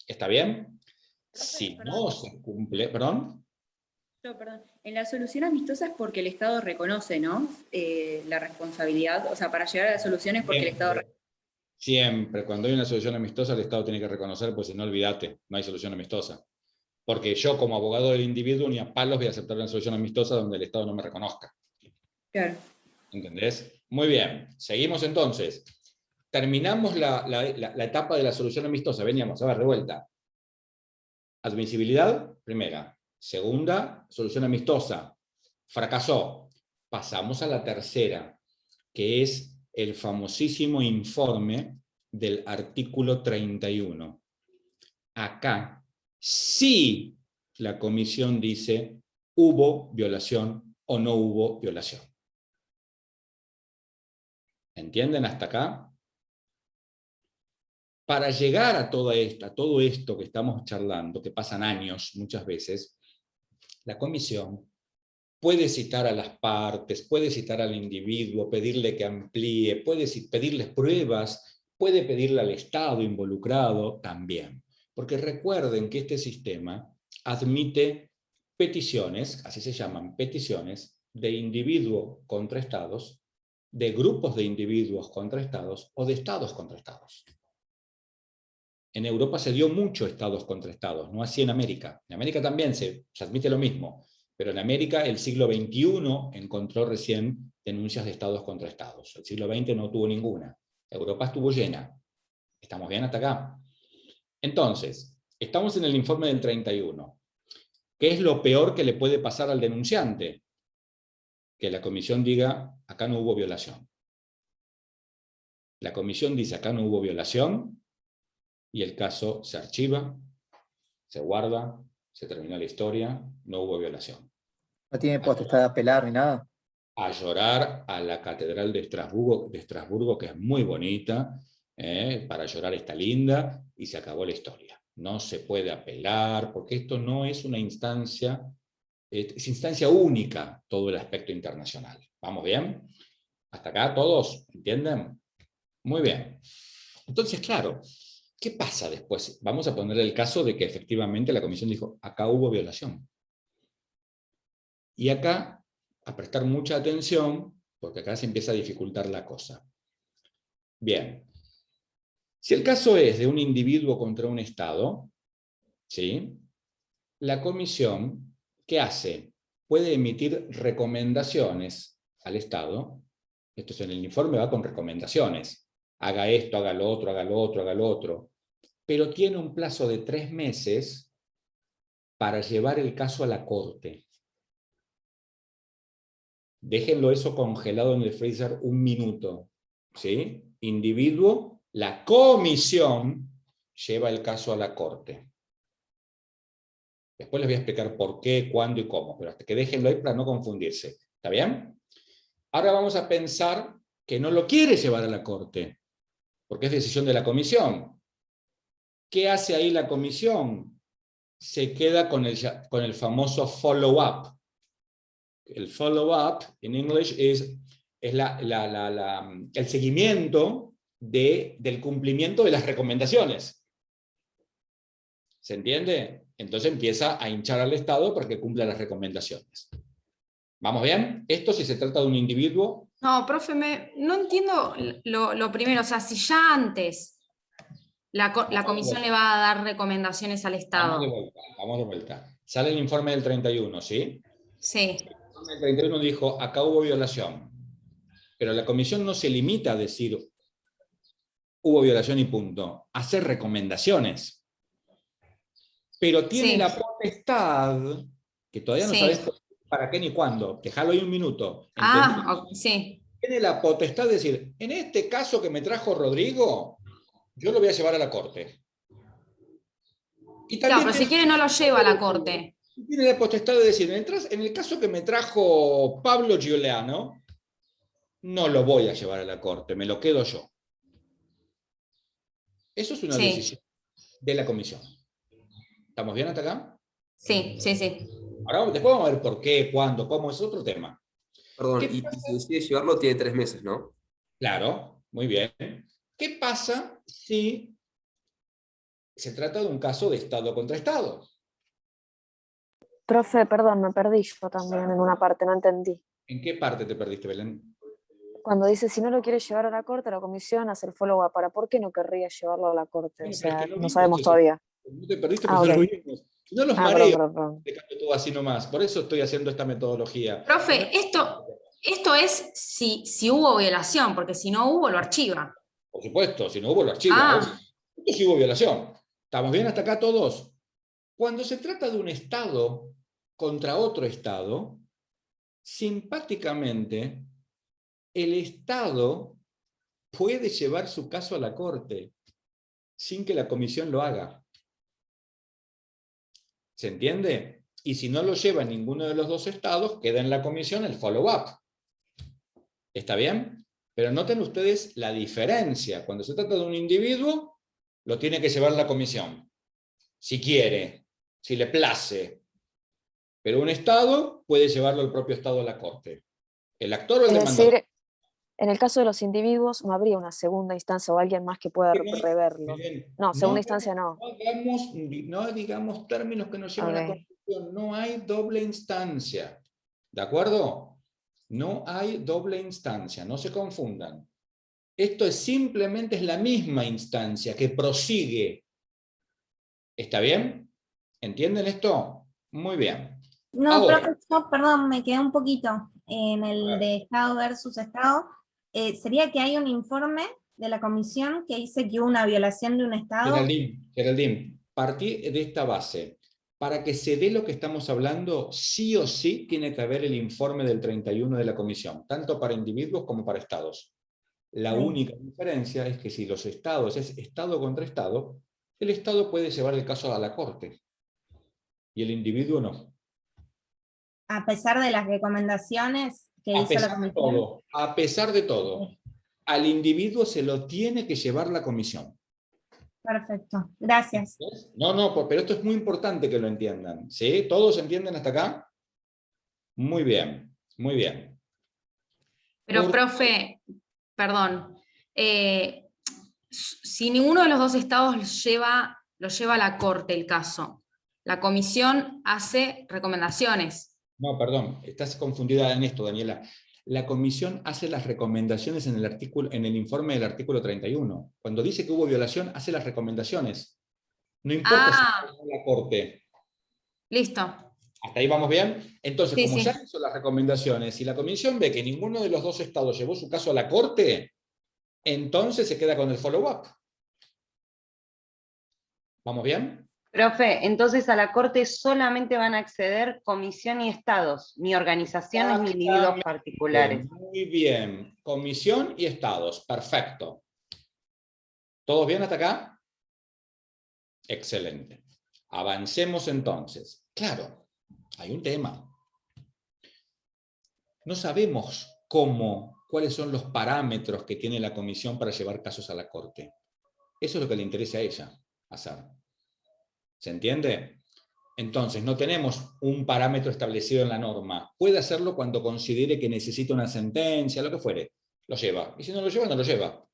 ¿Está bien? Si no se cumple, perdón. Perdón, en la solución amistosa es porque el Estado reconoce, ¿no? La responsabilidad, o sea, para llegar a la solución es porque el Estado... Siempre, cuando hay una solución amistosa, el Estado tiene que reconocer, pues si no, olvídate, no hay solución amistosa. Porque yo, como abogado del individuo, ni a palos voy a aceptar una solución amistosa donde el Estado no me reconozca. Claro. ¿Entendés? Muy bien, seguimos entonces. Terminamos la etapa de la solución amistosa. Veníamos, a ver, de vuelta. Admisibilidad, primera. Segunda, solución amistosa. Fracasó. Pasamos a la tercera, que es el famosísimo informe del artículo 31. Acá, sí, la comisión dice, ¿hubo violación o no hubo violación? ¿Entienden hasta acá? Para llegar a todo esto que estamos charlando, que pasan años muchas veces, la comisión puede citar a las partes, puede citar al individuo, pedirle que amplíe, puede pedirles pruebas, puede pedirle al Estado involucrado también. Porque recuerden que este sistema admite peticiones, así se llaman, peticiones de individuos contra Estados, de grupos de individuos contra Estados o de Estados contra Estados. En Europa se dio mucho Estados contra Estados, no así en América. En América también se admite lo mismo, pero en América el siglo XXI encontró recién denuncias de Estados contra Estados. El siglo XX no tuvo ninguna. Europa estuvo llena. ¿Estamos bien hasta acá? Entonces, estamos en el informe del 31. ¿Qué es lo peor que le puede pasar al denunciante? Que la comisión diga, acá no hubo violación. La comisión dice, acá no hubo violación, y el caso se archiva, se guarda, se terminó la historia, no hubo violación. ¿No tiene potestad de apelar ni nada? A llorar a la Catedral de Estrasburgo, que es muy bonita, para llorar está linda, y se acabó la historia. No se puede apelar, porque esto no es una instancia, es instancia única, todo el aspecto internacional. ¿Vamos bien? ¿Hasta acá todos? ¿Entienden? Muy bien. Entonces, claro, ¿Qué pasa después? Vamos a poner el caso de que efectivamente la comisión dijo, acá hubo violación. Y acá, a prestar mucha atención, porque acá se empieza a dificultar la cosa. Bien. Si el caso es de un individuo contra un Estado, ¿sí? La comisión, ¿qué hace? Puede emitir recomendaciones al Estado. Esto es en el informe, va con recomendaciones. Haga esto, haga lo otro, haga lo otro, haga lo otro. Pero tiene un plazo de 3 meses para llevar el caso a la Corte. Déjenlo eso congelado en el freezer 1 minuto. ¿Sí? Individuo, la comisión lleva el caso a la Corte. Después les voy a explicar por qué, cuándo y cómo, pero hasta que déjenlo ahí para no confundirse. ¿Está bien? Ahora vamos a pensar que no lo quiere llevar a la Corte, porque es decisión de la comisión. ¿Qué hace ahí la comisión? Se queda con el famoso follow-up. El follow-up, en inglés, es el seguimiento del cumplimiento de las recomendaciones. ¿Se entiende? Entonces empieza a hinchar al Estado para que cumpla las recomendaciones. ¿Vamos bien? Esto si se trata de un individuo. No, profe, no entiendo lo primero. O sea, si ya antes la comisión le va a dar recomendaciones al Estado. Vamos de vuelta. Sale el informe del 31, ¿sí? Sí. El informe del 31 dijo, acá hubo violación. Pero la comisión no se limita a decir, hubo violación y punto. A hacer recomendaciones. Pero tiene la potestad, que todavía no sabes para qué ni cuándo, dejalo ahí 1 minuto. Sí. Tiene la potestad de decir, en este caso que me trajo Rodrigo, yo lo voy a llevar a la Corte. Y también pero si quiere no lo lleva a la Corte. Tiene la potestad de decir, en el caso que me trajo Pablo Giuliano, no lo voy a llevar a la Corte, me lo quedo yo. Eso es una decisión de la comisión. ¿Estamos bien hasta acá? Sí. Ahora después vamos a ver por qué, cuándo, cómo, es otro tema. Perdón, y si decide llevarlo tiene 3 meses, ¿no? Claro, muy bien. ¿Qué pasa si se trata de un caso de Estado contra Estado? Profe, perdón, me perdí yo también en una parte, no entendí. ¿En qué parte te perdiste, Belén? Cuando dice, si no lo quiere llevar a la Corte, la comisión hace el follow-up. ¿Por qué no querría llevarlo a la Corte? O sea, no sabemos todavía. No te perdiste, pero lo vimos. No los mareo, te cambio todo así nomás. Por eso estoy haciendo esta metodología. Profe, esto es si hubo violación, porque si no hubo, lo archiva. Por supuesto, si no hubo, lo archiva. Esto sí hubo violación. ¿Estamos bien hasta acá todos? Cuando se trata de un Estado contra otro Estado, simpáticamente, el Estado puede llevar su caso a la Corte sin que la comisión lo haga. ¿Se entiende? Y si no lo lleva ninguno de los 2 estados, queda en la comisión el follow-up. ¿Está bien? Pero noten ustedes la diferencia. Cuando se trata de un individuo, lo tiene que llevar la comisión. Si quiere, si le place. Pero un Estado puede llevarlo el propio Estado a la Corte. El actor o el demandante. Es decir, en el caso de los individuos no habría una segunda instancia o alguien más que pueda reverlo. No, segunda instancia no. No digamos términos que nos llevan a la confusión. No hay doble instancia. ¿De acuerdo? No hay doble instancia. No se confundan. Esto es simplemente la misma instancia que prosigue. ¿Está bien? ¿Entienden esto? Muy bien. No, ahora, profe, perdón, me quedé un poquito en el de Estado versus Estado. Sería que hay un informe de la comisión que dice que hubo una violación de un Estado. Geraldine, partí de esta base. Para que se dé lo que estamos hablando, sí o sí tiene que haber el informe del 31 de la comisión, tanto para individuos como para Estados. La única diferencia es que si los Estados es Estado contra Estado, el Estado puede llevar el caso a la Corte y el individuo no. A pesar de las recomendaciones que hizo la comisión. A pesar de todo, al individuo se lo tiene que llevar la comisión. Perfecto, gracias. No, pero esto es muy importante que lo entiendan. ¿Sí? ¿Todos entienden hasta acá? Muy bien, muy bien. Pero, profe, perdón, si ninguno de los dos estados lo lleva a la corte el caso, la comisión hace recomendaciones. No, perdón, estás confundida en esto, Daniela. La comisión hace las recomendaciones en el informe del artículo 31. Cuando dice que hubo violación, hace las recomendaciones. No importa si la corte. Listo. ¿Hasta ahí vamos bien? Entonces, Sí, como sí. ya hizo las recomendaciones y la comisión ve que ninguno de los dos estados llevó su caso a la corte, entonces se queda con el follow-up. ¿Vamos bien? Profe, entonces a la corte solamente van a acceder comisión y estados, ni organizaciones ni individuos particulares. Muy bien. Comisión y estados. Perfecto. ¿Todos bien hasta acá? Excelente. Avancemos entonces. Claro, hay un tema. No sabemos cuáles son los parámetros que tiene la comisión para llevar casos a la corte. Eso es lo que le interesa a ella hacer. ¿Se entiende? Entonces, no tenemos un parámetro establecido en la norma. Puede hacerlo cuando considere que necesita una sentencia, lo que fuere. Lo lleva. Y si no lo lleva, no lo lleva.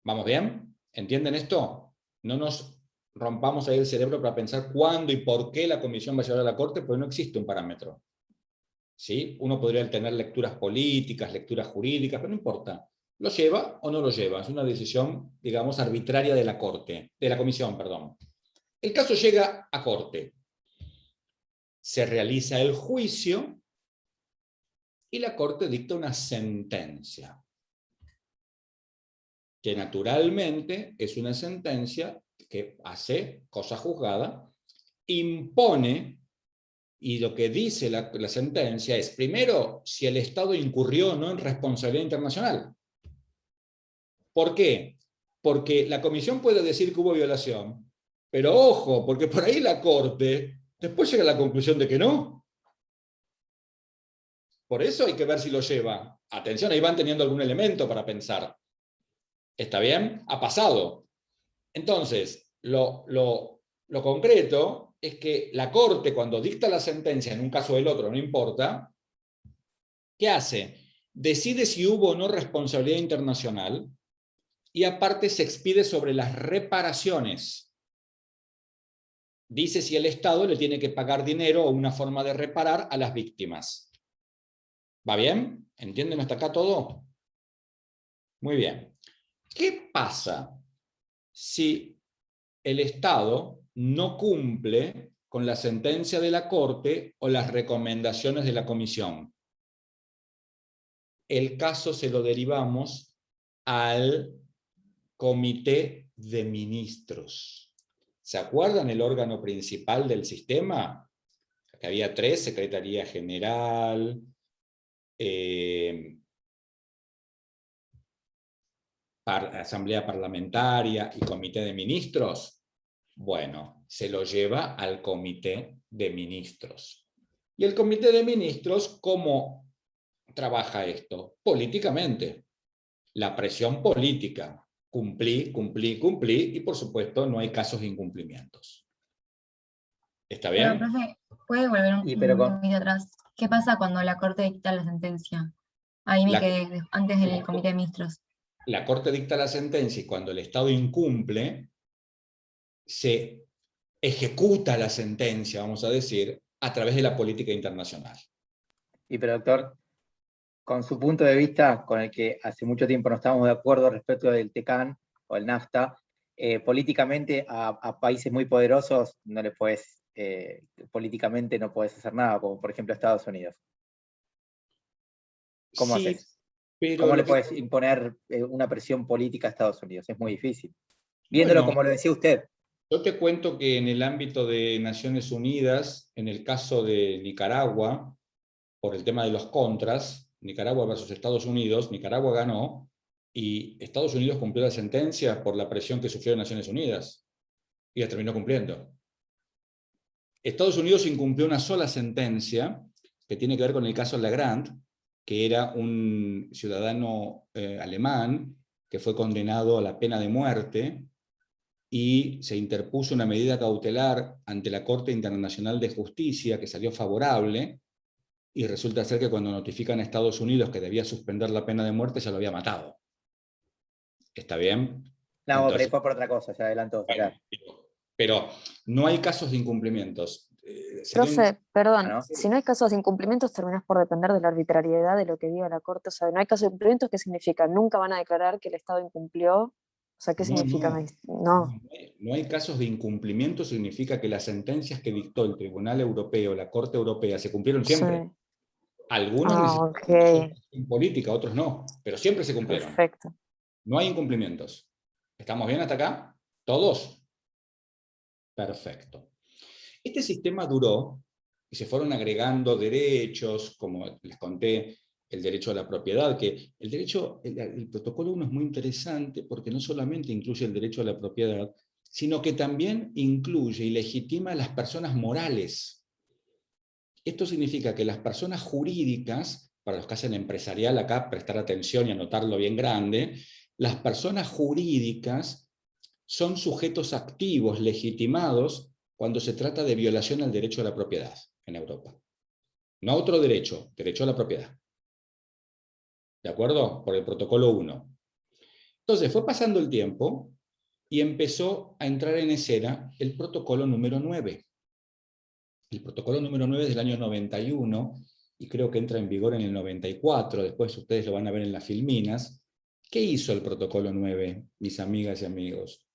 ¿Vamos bien? ¿Entienden esto? No nos rompamos ahí el cerebro para pensar cuándo y por qué la comisión va a llevar a la corte, porque no existe un parámetro. ¿Sí? Uno podría tener lecturas políticas, lecturas jurídicas, pero no importa. ¿Lo lleva o no lo lleva? Es una decisión, digamos, arbitraria de la corte, de la comisión, perdón. El caso llega a corte. Se realiza el juicio y la corte dicta una sentencia, que naturalmente es una sentencia que hace cosa juzgada, impone, y lo que dice la sentencia es, primero, si el Estado incurrió o no en responsabilidad internacional. ¿Por qué? Porque la comisión puede decir que hubo violación, pero ojo, porque por ahí la corte después llega a la conclusión de que no. Por eso hay que ver si lo lleva. Atención, ahí van teniendo algún elemento para pensar. ¿Está bien? Ha pasado. Entonces, lo concreto es que la corte, cuando dicta la sentencia, en un caso o el otro, no importa, ¿qué hace? Decide si hubo o no responsabilidad internacional y aparte se expide sobre las reparaciones. Dice si el Estado le tiene que pagar dinero o una forma de reparar a las víctimas. ¿Va bien? ¿Entienden hasta acá todo? Muy bien. ¿Qué pasa si el Estado no cumple con la sentencia de la Corte o las recomendaciones de la Comisión? El caso se lo derivamos al Comité de Ministros. ¿Se acuerdan el órgano principal del sistema? Que había 3, Secretaría General, Asamblea Parlamentaria y Comité de Ministros. Bueno, se lo lleva al Comité de Ministros. ¿Y el Comité de Ministros cómo trabaja esto? Políticamente. La presión política. Cumplí, y por supuesto no hay casos de incumplimientos. ¿Está bien? Pero, profe, ¿puede volver un poquito atrás? ¿Qué pasa cuando la Corte dicta la sentencia? Ahí me quedé antes del Comité de Ministros. La Corte dicta la sentencia y cuando el Estado incumple, se ejecuta la sentencia, vamos a decir, a través de la política internacional. Pero doctor, con su punto de vista, con el que hace mucho tiempo no estábamos de acuerdo respecto del TECAN o el NAFTA, políticamente a países muy poderosos no le puedes, políticamente no puedes hacer nada, como por ejemplo Estados Unidos. ¿Cómo haces? ¿Cómo le puedes imponer una presión política a Estados Unidos? Es muy difícil. Viéndolo como lo decía usted. Yo te cuento que en el ámbito de Naciones Unidas, en el caso de Nicaragua, por el tema de los contras, Nicaragua versus Estados Unidos, Nicaragua ganó y Estados Unidos cumplió la sentencia por la presión que sufrió Naciones Unidas y la terminó cumpliendo. Estados Unidos incumplió una sola sentencia que tiene que ver con el caso Legrand, que era un ciudadano alemán que fue condenado a la pena de muerte y se interpuso una medida cautelar ante la Corte Internacional de Justicia que salió favorable. Y resulta ser que cuando notifican a Estados Unidos que debía suspender la pena de muerte, ya lo había matado. ¿Está bien? No, Entonces, pero fue por otra cosa, se adelantó. bueno, pero no hay casos de incumplimientos. Sería Profe, perdón, ¿no? si no hay casos de incumplimientos, terminás por depender de la arbitrariedad de lo que diga la Corte. O sea, no hay casos de incumplimientos, ¿qué significa? Nunca van a declarar que el Estado incumplió. O sea, ¿qué No, significa? no. No. No hay casos de incumplimiento, significa que las sentencias que dictó el Tribunal Europeo, la Corte Europea, se cumplieron siempre. Sí. Algunos Ah, necesitan ok. en política, otros no, pero siempre se cumplieron. Perfecto. No hay incumplimientos. ¿Estamos bien hasta acá? ¿Todos? Perfecto. Este sistema duró y se fueron agregando derechos, como les conté, el derecho a la propiedad, que el protocolo 1 es muy interesante porque no solamente incluye el derecho a la propiedad, sino que también incluye y legitima a las personas morales. Esto significa que las personas jurídicas, para los que hacen empresarial acá, prestar atención y anotarlo bien grande, las personas jurídicas son sujetos activos, legitimados, cuando se trata de violación al derecho a la propiedad en Europa. No otro derecho, derecho a la propiedad. ¿De acuerdo? Por el protocolo 1. Entonces fue pasando el tiempo y empezó a entrar en escena el protocolo número 9. El protocolo número 9 es del año 91 y creo que entra en vigor en el 94, después ustedes lo van a ver en las filminas. ¿Qué hizo el protocolo 9, mis amigas y amigos?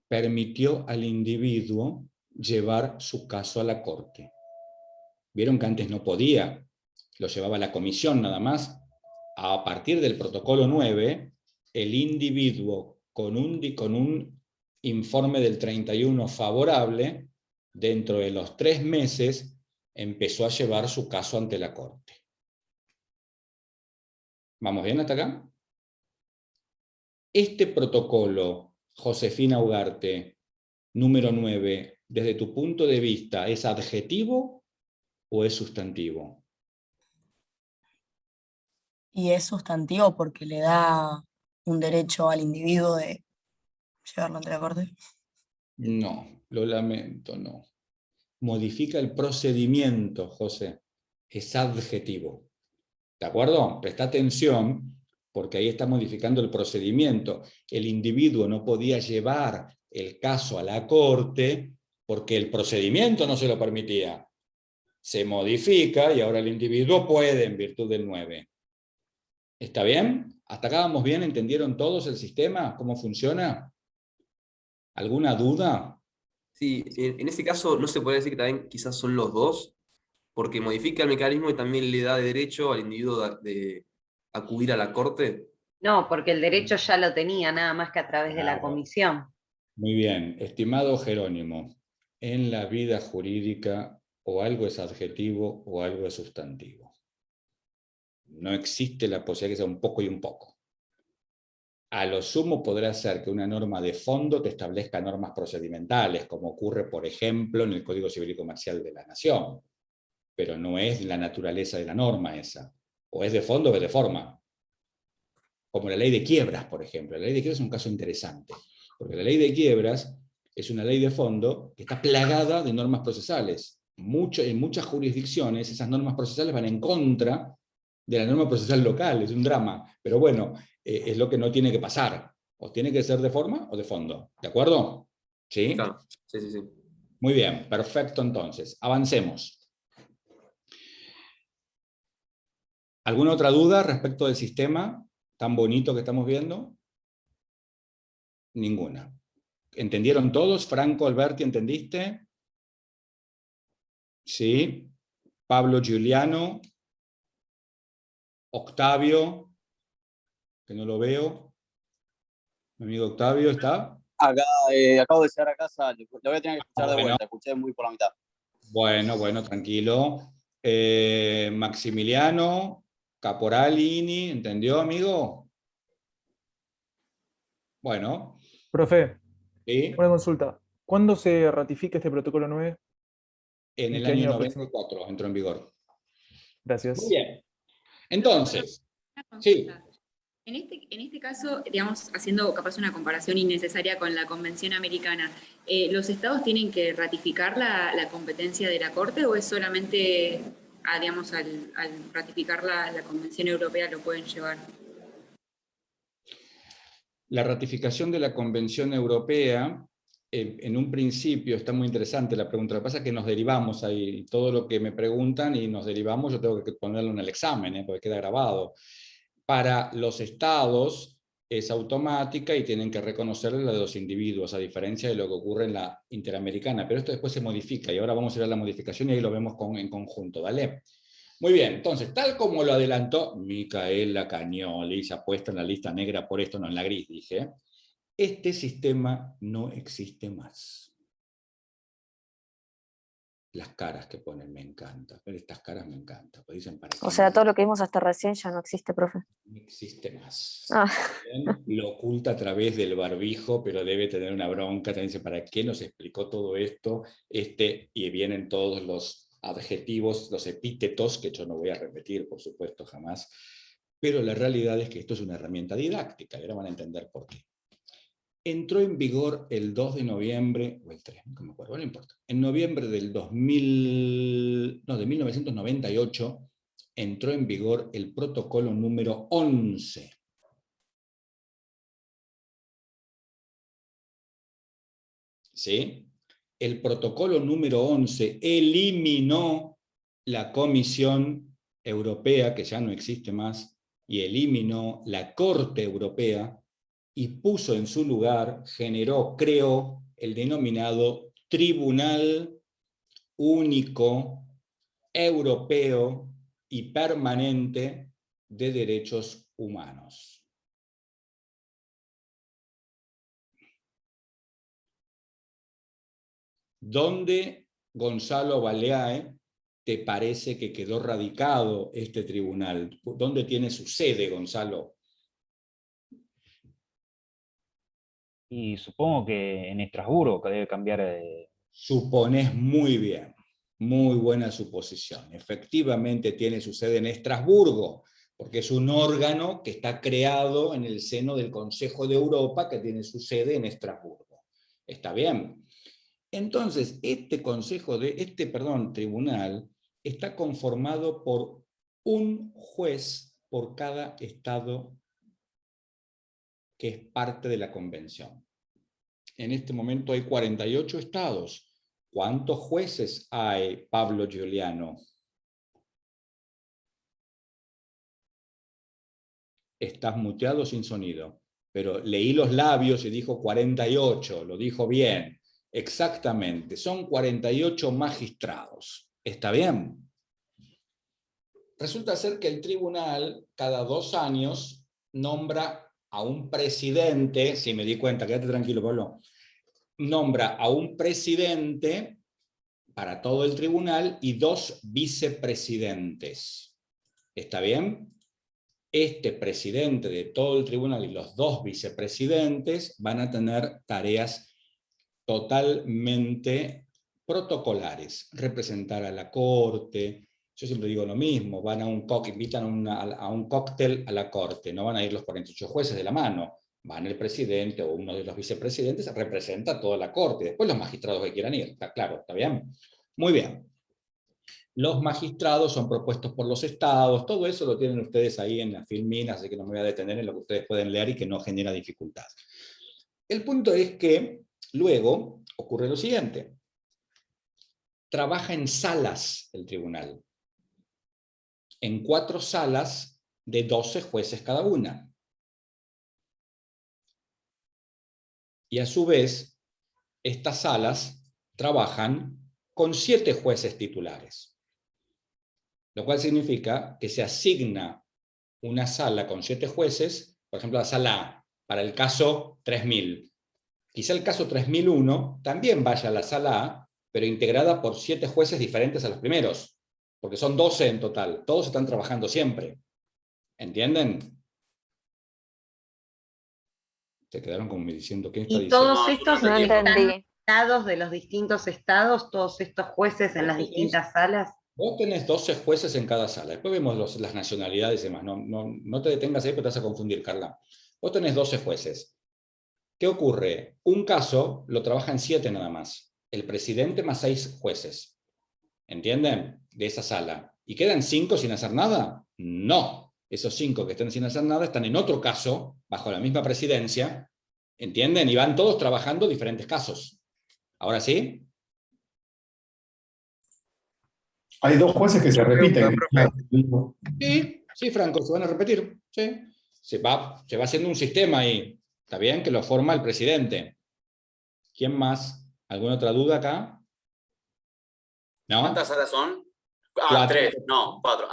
Permitió al individuo llevar su caso a la corte. Vieron que antes no podía, lo llevaba la comisión nada más. A partir del protocolo 9, el individuo con un informe del 31 favorable, dentro de los 3 meses, empezó a llevar su caso ante la corte. ¿Vamos bien hasta acá? Este protocolo, Josefina Ugarte, número 9, desde tu punto de vista, ¿es adjetivo o es sustantivo? Y es sustantivo porque le da un derecho al individuo de llevarlo ante la corte. No, lo lamento, no. Modifica el procedimiento, José. Es adjetivo. ¿De acuerdo? Presta atención, porque ahí está modificando el procedimiento. El individuo no podía llevar el caso a la corte porque el procedimiento no se lo permitía. Se modifica y ahora el individuo puede en virtud del 9. ¿Está bien? ¿Hasta acá vamos bien? ¿Entendieron todos el sistema? ¿Cómo funciona? ¿Alguna duda? Sí, en ese caso no se puede decir que también quizás son los dos, porque modifica el mecanismo y también le da derecho al individuo de acudir a la corte. No, porque el derecho ya lo tenía, nada más que a través de la Claro. comisión. Muy bien, estimado Jerónimo, en la vida jurídica o algo es adjetivo o algo es sustantivo. No existe la posibilidad que sea un poco y un poco. A lo sumo podrá ser que una norma de fondo te establezca normas procedimentales, como ocurre, por ejemplo, en el Código Civil y Comercial de la Nación. Pero no es la naturaleza de la norma esa. O es de fondo o es de forma. Como la ley de quiebras, por ejemplo. La ley de quiebras es un caso interesante. Porque la ley de quiebras es una ley de fondo que está plagada de normas procesales. En muchas jurisdicciones esas normas procesales van en contra de la norma procesal local. Es un drama. Pero bueno, es lo que no tiene que pasar. O tiene que ser de forma o de fondo. ¿De acuerdo? ¿Sí? Claro. Sí, sí, sí. Muy bien, perfecto entonces. Avancemos. ¿Alguna otra duda respecto del sistema tan bonito que estamos viendo? Ninguna. ¿Entendieron todos? Franco, Alberti, ¿entendiste? Sí. Pablo, Giuliano. Octavio, que no lo veo. Mi amigo Octavio, ¿está? Acá, acabo de llegar a casa, lo voy a tener que escuchar de Bueno. vuelta, escuché muy por la mitad. Bueno, tranquilo. Maximiliano, Caporalini, ¿entendió, amigo? Bueno. Profe, ¿sí? una consulta. ¿Cuándo se ratifica este protocolo 9? En el año 94 entró en vigor. Gracias. Muy bien. Entonces, sí. En este caso, digamos, haciendo capaz una comparación innecesaria con la Convención Americana, ¿los estados tienen que ratificar la competencia de la Corte o es solamente, digamos, al ratificar la Convención Europea lo pueden llevar? La ratificación de la Convención Europea, en un principio, está muy interesante la pregunta, lo que pasa es que nos derivamos ahí, todo lo que me preguntan y nos derivamos, yo tengo que ponerlo en el examen, porque queda grabado. Para los estados es automática y tienen que reconocer la de los individuos, a diferencia de lo que ocurre en la interamericana, pero esto después se modifica, y ahora vamos a ir a la modificación y ahí lo vemos en conjunto, ¿vale? Muy bien, entonces, tal como lo adelantó Micaela Cagnoli, se ha puesto en la lista negra por esto, no en la gris, dije, este sistema no existe más. Las caras que ponen me encantan, pero estas caras me encantan. Pues dicen, ¿para qué O sea, todo lo que vimos hasta recién ya no existe, profe. no existe más? Ah. Lo oculta a través del barbijo, pero debe tener una bronca. También dice, ¿para qué nos explicó todo esto? Y vienen todos los adjetivos, los epítetos, que yo no voy a repetir, por supuesto, jamás. Pero la realidad es que esto es una herramienta didáctica, y ahora van a entender por qué. Entró en vigor el 2 de noviembre, o el 3, no me acuerdo, no importa. En noviembre del 1998 entró en vigor el protocolo número 11. ¿Sí? El protocolo número 11 eliminó la Comisión Europea, que ya no existe más, y eliminó la Corte Europea, y puso en su lugar, creó el denominado Tribunal Único Europeo y Permanente de Derechos Humanos. ¿Dónde, Gonzalo Baleae, te parece que quedó radicado este tribunal? ¿Dónde tiene su sede, Gonzalo? Y supongo que en Estrasburgo, que debe cambiar. Suponés muy bien, muy buena suposición. Efectivamente tiene su sede en Estrasburgo, porque es un órgano que está creado en el seno del Consejo de Europa, que tiene su sede en Estrasburgo. ¿Está bien? Entonces, este tribunal está conformado por un juez por cada estado que es parte de la convención. En este momento hay 48 estados. ¿Cuántos jueces hay, Pablo Giuliano? Estás muteado sin sonido, pero leí los labios y dijo 48, lo dijo bien. Exactamente, son 48 magistrados. ¿Está bien? Resulta ser que el tribunal cada 2 años nombra a un presidente, si me di cuenta, quédate tranquilo, Pablo, nombra a un presidente para todo el tribunal y 2 vicepresidentes. ¿Está bien? Este presidente de todo el tribunal y los 2 vicepresidentes van a tener tareas totalmente protocolares, representar a la corte. Yo siempre digo lo mismo, van a invitan a un cóctel a la corte, no van a ir los 48 jueces de la mano, van el presidente o uno de los vicepresidentes, representa a toda la corte, después los magistrados que quieran ir, ¿está claro? ¿Está bien? Muy bien. Los magistrados son propuestos por los estados, todo eso lo tienen ustedes ahí en las filminas, así que no me voy a detener en lo que ustedes pueden leer y que no genera dificultad. El punto es que luego ocurre lo siguiente. Trabaja en salas el tribunal. En 4 salas de 12 jueces cada una. Y a su vez, estas salas trabajan con 7 jueces titulares. Lo cual significa que se asigna una sala con 7 jueces, por ejemplo la sala A, para el caso 3000. Quizá el caso 3001 también vaya a la sala A, pero integrada por 7 jueces diferentes a los primeros, porque son 12 en total, todos están trabajando siempre. ¿Entienden? Se quedaron como diciendo, ¿qué está Y diciendo? todos estos No entendí. estados de los distintos estados, todos estos jueces en las distintas salas. Vos tenés 12 jueces en cada sala, después vemos las nacionalidades y demás, no te detengas ahí porque te vas a confundir, Carla. Vos tenés 12 jueces. ¿Qué ocurre? Un caso lo trabajan 7 nada más. El presidente más 6 jueces. ¿Entienden? De esa sala. ¿Y quedan 5 sin hacer nada? No. esos 5 que están sin hacer nada están en otro caso, bajo la misma presidencia, ¿entienden? Y van todos trabajando diferentes casos. ¿Ahora sí? Hay 2 jueces que se repiten. Sí, Franco, se van a repetir. Sí. Se va haciendo un sistema ahí. ¿Está bien? Que lo forma el presidente. ¿Quién más? ¿Alguna otra duda acá? ¿No? ¿Cuántas salas son? 4. 3, no, 4.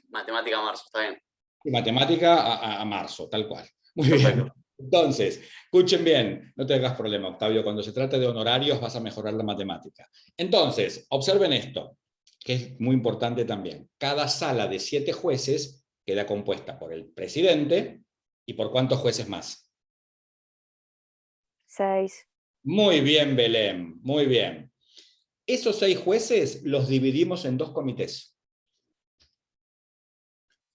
Matemática marzo, está bien. Y matemática a marzo, tal cual. Muy bien. Entonces, escuchen bien, no te hagas problema, Octavio, cuando se trata de honorarios vas a mejorar la matemática. Entonces, observen esto, que es muy importante también. Cada sala de 7 jueces queda compuesta por el presidente y por ¿cuántos jueces más? 6. Muy bien, Belén, muy bien. Esos 6 jueces los dividimos en 2 comités.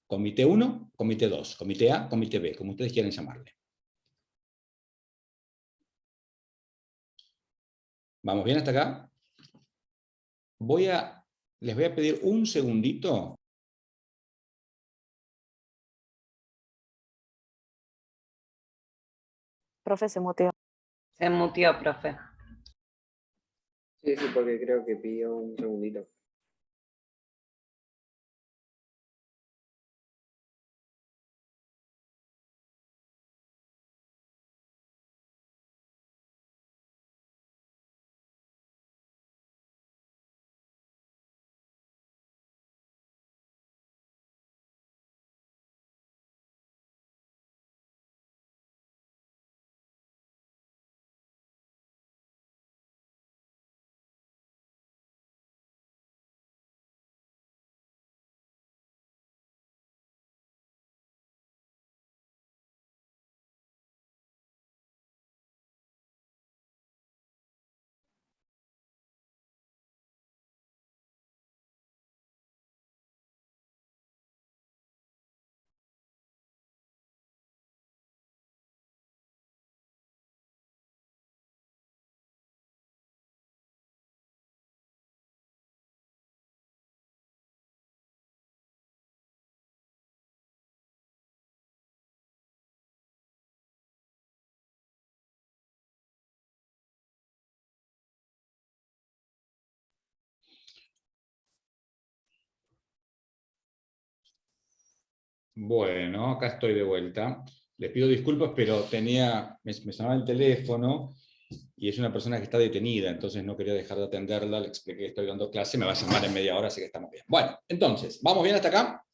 Comité 1, comité 2, comité A, comité B, como ustedes quieran llamarle. ¿Vamos bien hasta acá? Les voy a pedir un segundito. Profe, se muteó. Se muteó, profe. Sí, porque creo que pidió un segundito. Bueno, acá estoy de vuelta. Les pido disculpas, pero me sonaba el teléfono y es una persona que está detenida, entonces no quería dejar de atenderla, le expliqué que estoy dando clase, me va a llamar en media hora, así que estamos bien. Bueno, entonces, ¿vamos bien hasta acá?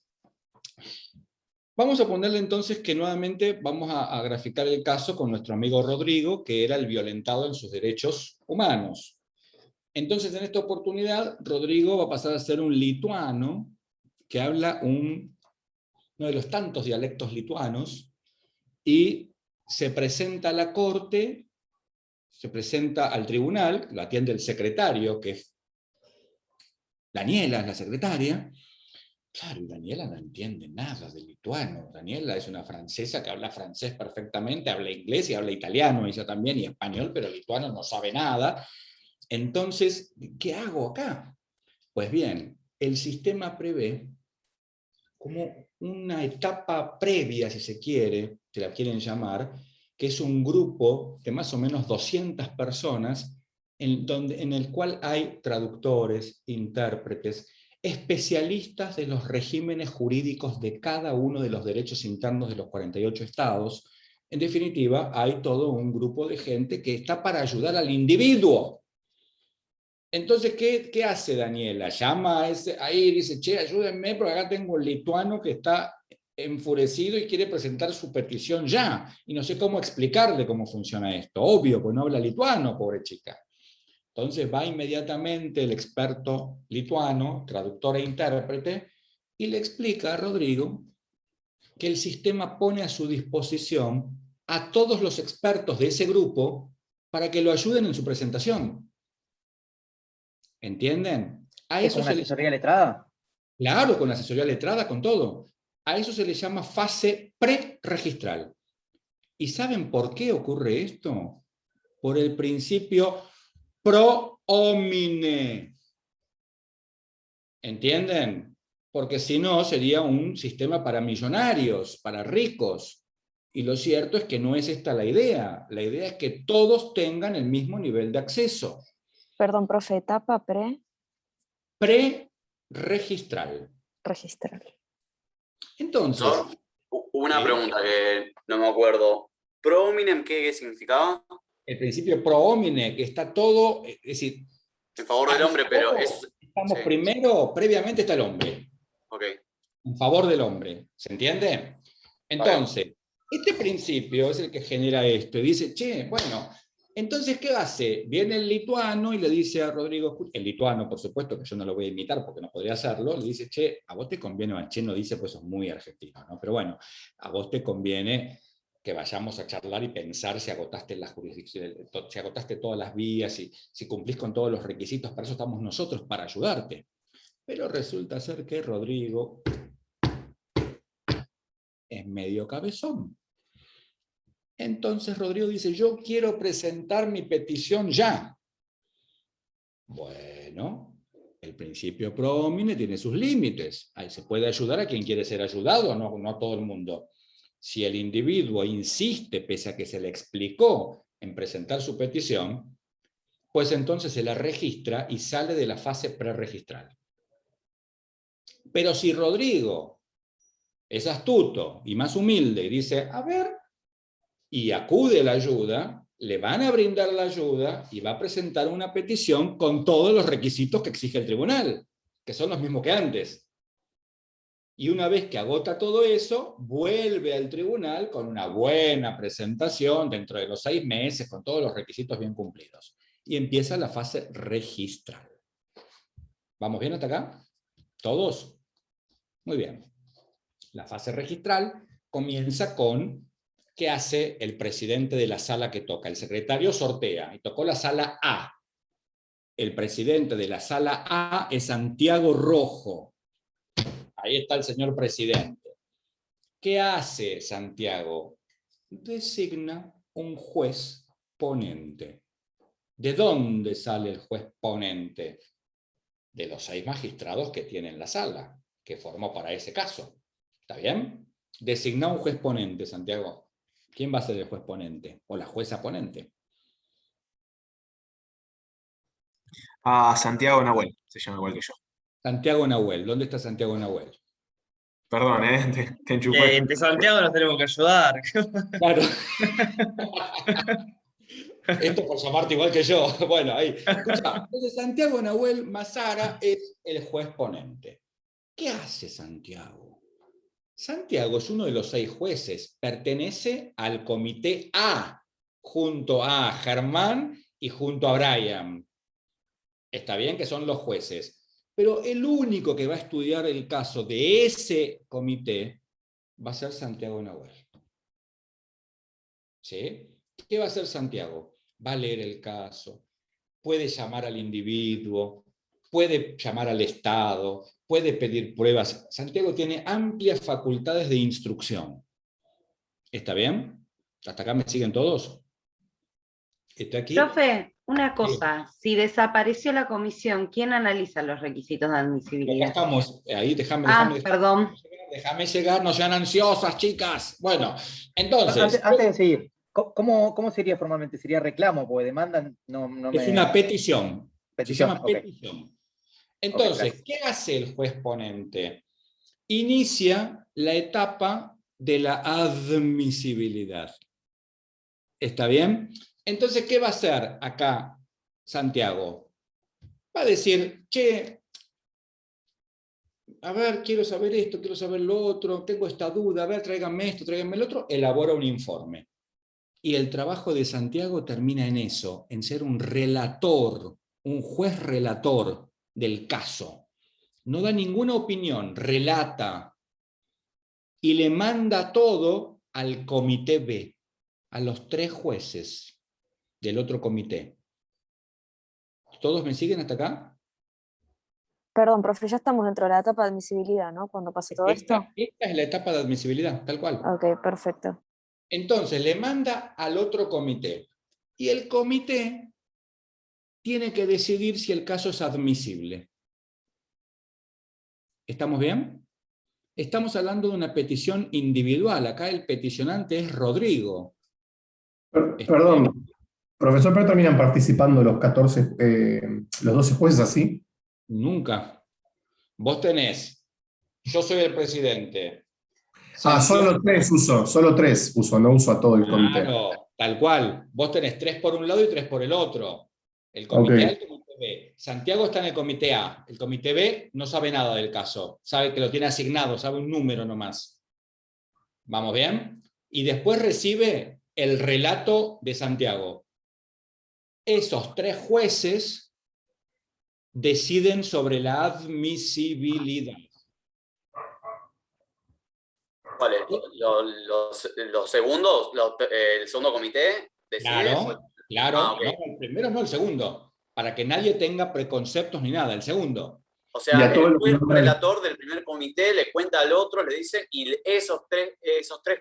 Vamos a ponerle entonces que nuevamente vamos a graficar el caso con nuestro amigo Rodrigo, que era el violentado en sus derechos humanos. Entonces, en esta oportunidad, Rodrigo va a pasar a ser un lituano que habla uno de los tantos dialectos lituanos, y se presenta a la corte, se presenta al tribunal, lo atiende el secretario, que es Daniela, es la secretaria. Claro, y Daniela no entiende nada del lituano. Daniela es una francesa que habla francés perfectamente, habla inglés y habla italiano, ella también, y español, pero lituano no sabe nada. Entonces, ¿qué hago acá? Pues bien, el sistema prevé como una etapa previa, si se quiere, si la quieren llamar, que es un grupo de más o menos 200 personas en el cual hay traductores, intérpretes, especialistas de los regímenes jurídicos de cada uno de los derechos internos de los 48 estados. En definitiva, hay todo un grupo de gente que está para ayudar al individuo. Entonces, ¿qué hace Daniela? Llama a ese, ahí dice, che, ayúdenme, porque acá tengo un lituano que está enfurecido y quiere presentar su petición ya. Y no sé cómo explicarle cómo funciona esto. Obvio, pues no habla lituano, pobre chica. Entonces va inmediatamente el experto lituano, traductor e intérprete, y le explica a Rodrigo que el sistema pone a su disposición a todos los expertos de ese grupo para que lo ayuden en su presentación. ¿Entienden? A ¿Es eso una asesoría letrada? Claro, con la asesoría letrada, con todo. A eso se le llama fase preregistral. ¿Y saben por qué ocurre esto? Por el principio pro homine. ¿Entienden? porque si no sería un sistema para millonarios, para ricos. Y lo cierto es que no es esta la idea. La idea es que todos tengan el mismo nivel de acceso. Perdón, profe, etapa Pre-registral. registral. Entonces, Una pregunta que no me acuerdo. ¿Pro hominem qué significaba? el principio pro homine, que está todo, es decir, En favor del hombre, pero es... estamos sí. primero, previamente está el hombre. Ok. En favor del hombre. ¿Se entiende? Entonces, este principio es el que genera esto. Y dice, che, bueno, entonces, ¿qué hace? Viene el lituano y le dice a Rodrigo, el lituano, por supuesto, que yo no lo voy a imitar porque no podría hacerlo, le dice, che, a vos te conviene, che no dice, pues sos muy argentino, ¿no? Pero bueno, a vos te conviene que vayamos a charlar y pensar si agotaste las jurisdicciones, si agotaste todas las vías, si cumplís con todos los requisitos, para eso estamos nosotros, para ayudarte. Pero resulta ser que Rodrigo es medio cabezón. Entonces Rodrigo dice, yo quiero presentar mi petición ya. Bueno, el principio pro homine tiene sus límites. Ahí se puede ayudar a quien quiere ser ayudado, no todo el mundo. Si el individuo insiste, pese a que se le explicó en presentar su petición, pues entonces se la registra y sale de la fase preregistral. Pero si Rodrigo es astuto y más humilde y dice, a ver, y acude a la ayuda, le van a brindar la ayuda y va a presentar una petición con todos los requisitos que exige el tribunal, que son los mismos que antes. Y una vez que agota todo eso, vuelve al tribunal con una buena presentación dentro de los 6 meses, con todos los requisitos bien cumplidos. Y empieza la fase registral. ¿Vamos bien hasta acá? ¿Todos? Muy bien. La fase registral comienza con ¿qué hace el presidente de la sala que toca? El secretario sortea y tocó la sala A. El presidente de la sala A es Santiago Rojo. Ahí está el señor presidente. ¿Qué hace Santiago? Designa un juez ponente. ¿De dónde sale el juez ponente? De los 6 magistrados que tiene en la sala, que formó para ese caso. ¿Está bien? Designa un juez ponente, Santiago. ¿Quién va a ser el juez ponente? ¿O la jueza ponente? Santiago Nahuel, se llama igual que yo. Santiago Nahuel. ¿Dónde está Santiago Nahuel? Perdón, te enchufé. De Santiago nos tenemos que ayudar. Claro. Esto por llamarte igual que yo. Bueno, ahí. Escucha, entonces Santiago Nahuel Mazara es el juez ponente. ¿Qué hace Santiago? Santiago es uno de los 6 jueces. Pertenece al comité A, junto a Germán y junto a Brian. Está bien que son los jueces. Pero el único que va a estudiar el caso de ese comité va a ser Santiago Nahuel. ¿Sí? ¿Qué va a hacer Santiago? Va a leer el caso, puede llamar al individuo, puede llamar al Estado, puede pedir pruebas. Santiago tiene amplias facultades de instrucción. ¿Está bien? ¿Hasta acá me siguen todos? ¿Está aquí? Profe, una cosa, si desapareció la comisión, ¿quién analiza los requisitos de Acá admisibilidad? estamos, ahí déjame Perdón. llegar, no sean ansiosas, chicas. Bueno, entonces... Antes de seguir, ¿cómo sería formalmente? ¿Sería reclamo? Porque demandan Es una petición. Se llama ok. petición. Entonces, ¿qué hace el juez ponente? Inicia la etapa de la admisibilidad. ¿Está bien? Entonces, ¿qué va a hacer acá Santiago? Va a decir, che, a ver, quiero saber esto, quiero saber lo otro, tengo esta duda, a ver, tráiganme esto, tráiganme lo otro, elabora un informe. Y el trabajo de Santiago termina en eso, en ser un relator, un juez relator del caso. No da ninguna opinión, relata y le manda todo al comité B, a los 3 jueces del otro comité. ¿Todos me siguen hasta acá? Perdón, profe, ya estamos dentro de la etapa de admisibilidad, ¿no? Cuando pase todo esto. Esta es la etapa de admisibilidad, tal cual. Ok, perfecto. Entonces le manda al otro comité. Y el comité tiene que decidir si el caso es admisible. ¿Estamos bien? Estamos hablando de una petición individual. Acá el peticionante es Rodrigo. Perdón, profesor, ¿pero terminan participando los 12 jueces así? Nunca. Vos tenés, yo soy el presidente. Solo 3 uso, no uso a todo el comité. Claro, tal cual. Vos tenés 3 por un lado y 3 por el otro. El comité A y el comité B. Santiago está en el comité A. El comité B no sabe nada del caso. Sabe que lo tiene asignado, sabe un número nomás. ¿Vamos bien? Y después recibe el relato de Santiago. Esos 3 jueces deciden sobre la admisibilidad. Vale, los segundos, el segundo comité decide. Claro, Ah, ok. no, el primero no, el segundo. Para que nadie tenga preconceptos ni nada, el segundo. O sea, el juez relator del primer comité le cuenta al otro, le dice, y esos tres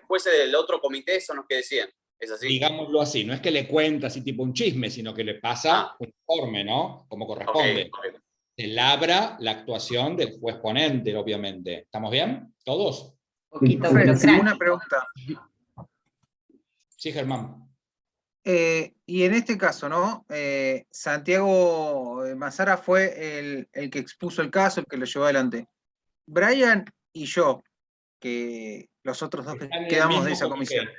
jueces del otro comité son los que deciden. ¿Es así? Digámoslo así, no es que le cuenta así tipo un chisme, sino que le pasa un informe, ¿no? Como corresponde. Ok. Se labra la actuación del juez ponente, obviamente. ¿Estamos bien? ¿Todos? Una pregunta. Sí, Germán. Y en este caso, ¿no? Santiago Massara fue el que expuso el caso, el que lo llevó adelante. Brian y yo, que los otros dos que Están en el quedamos de mismo esa comité. comisión.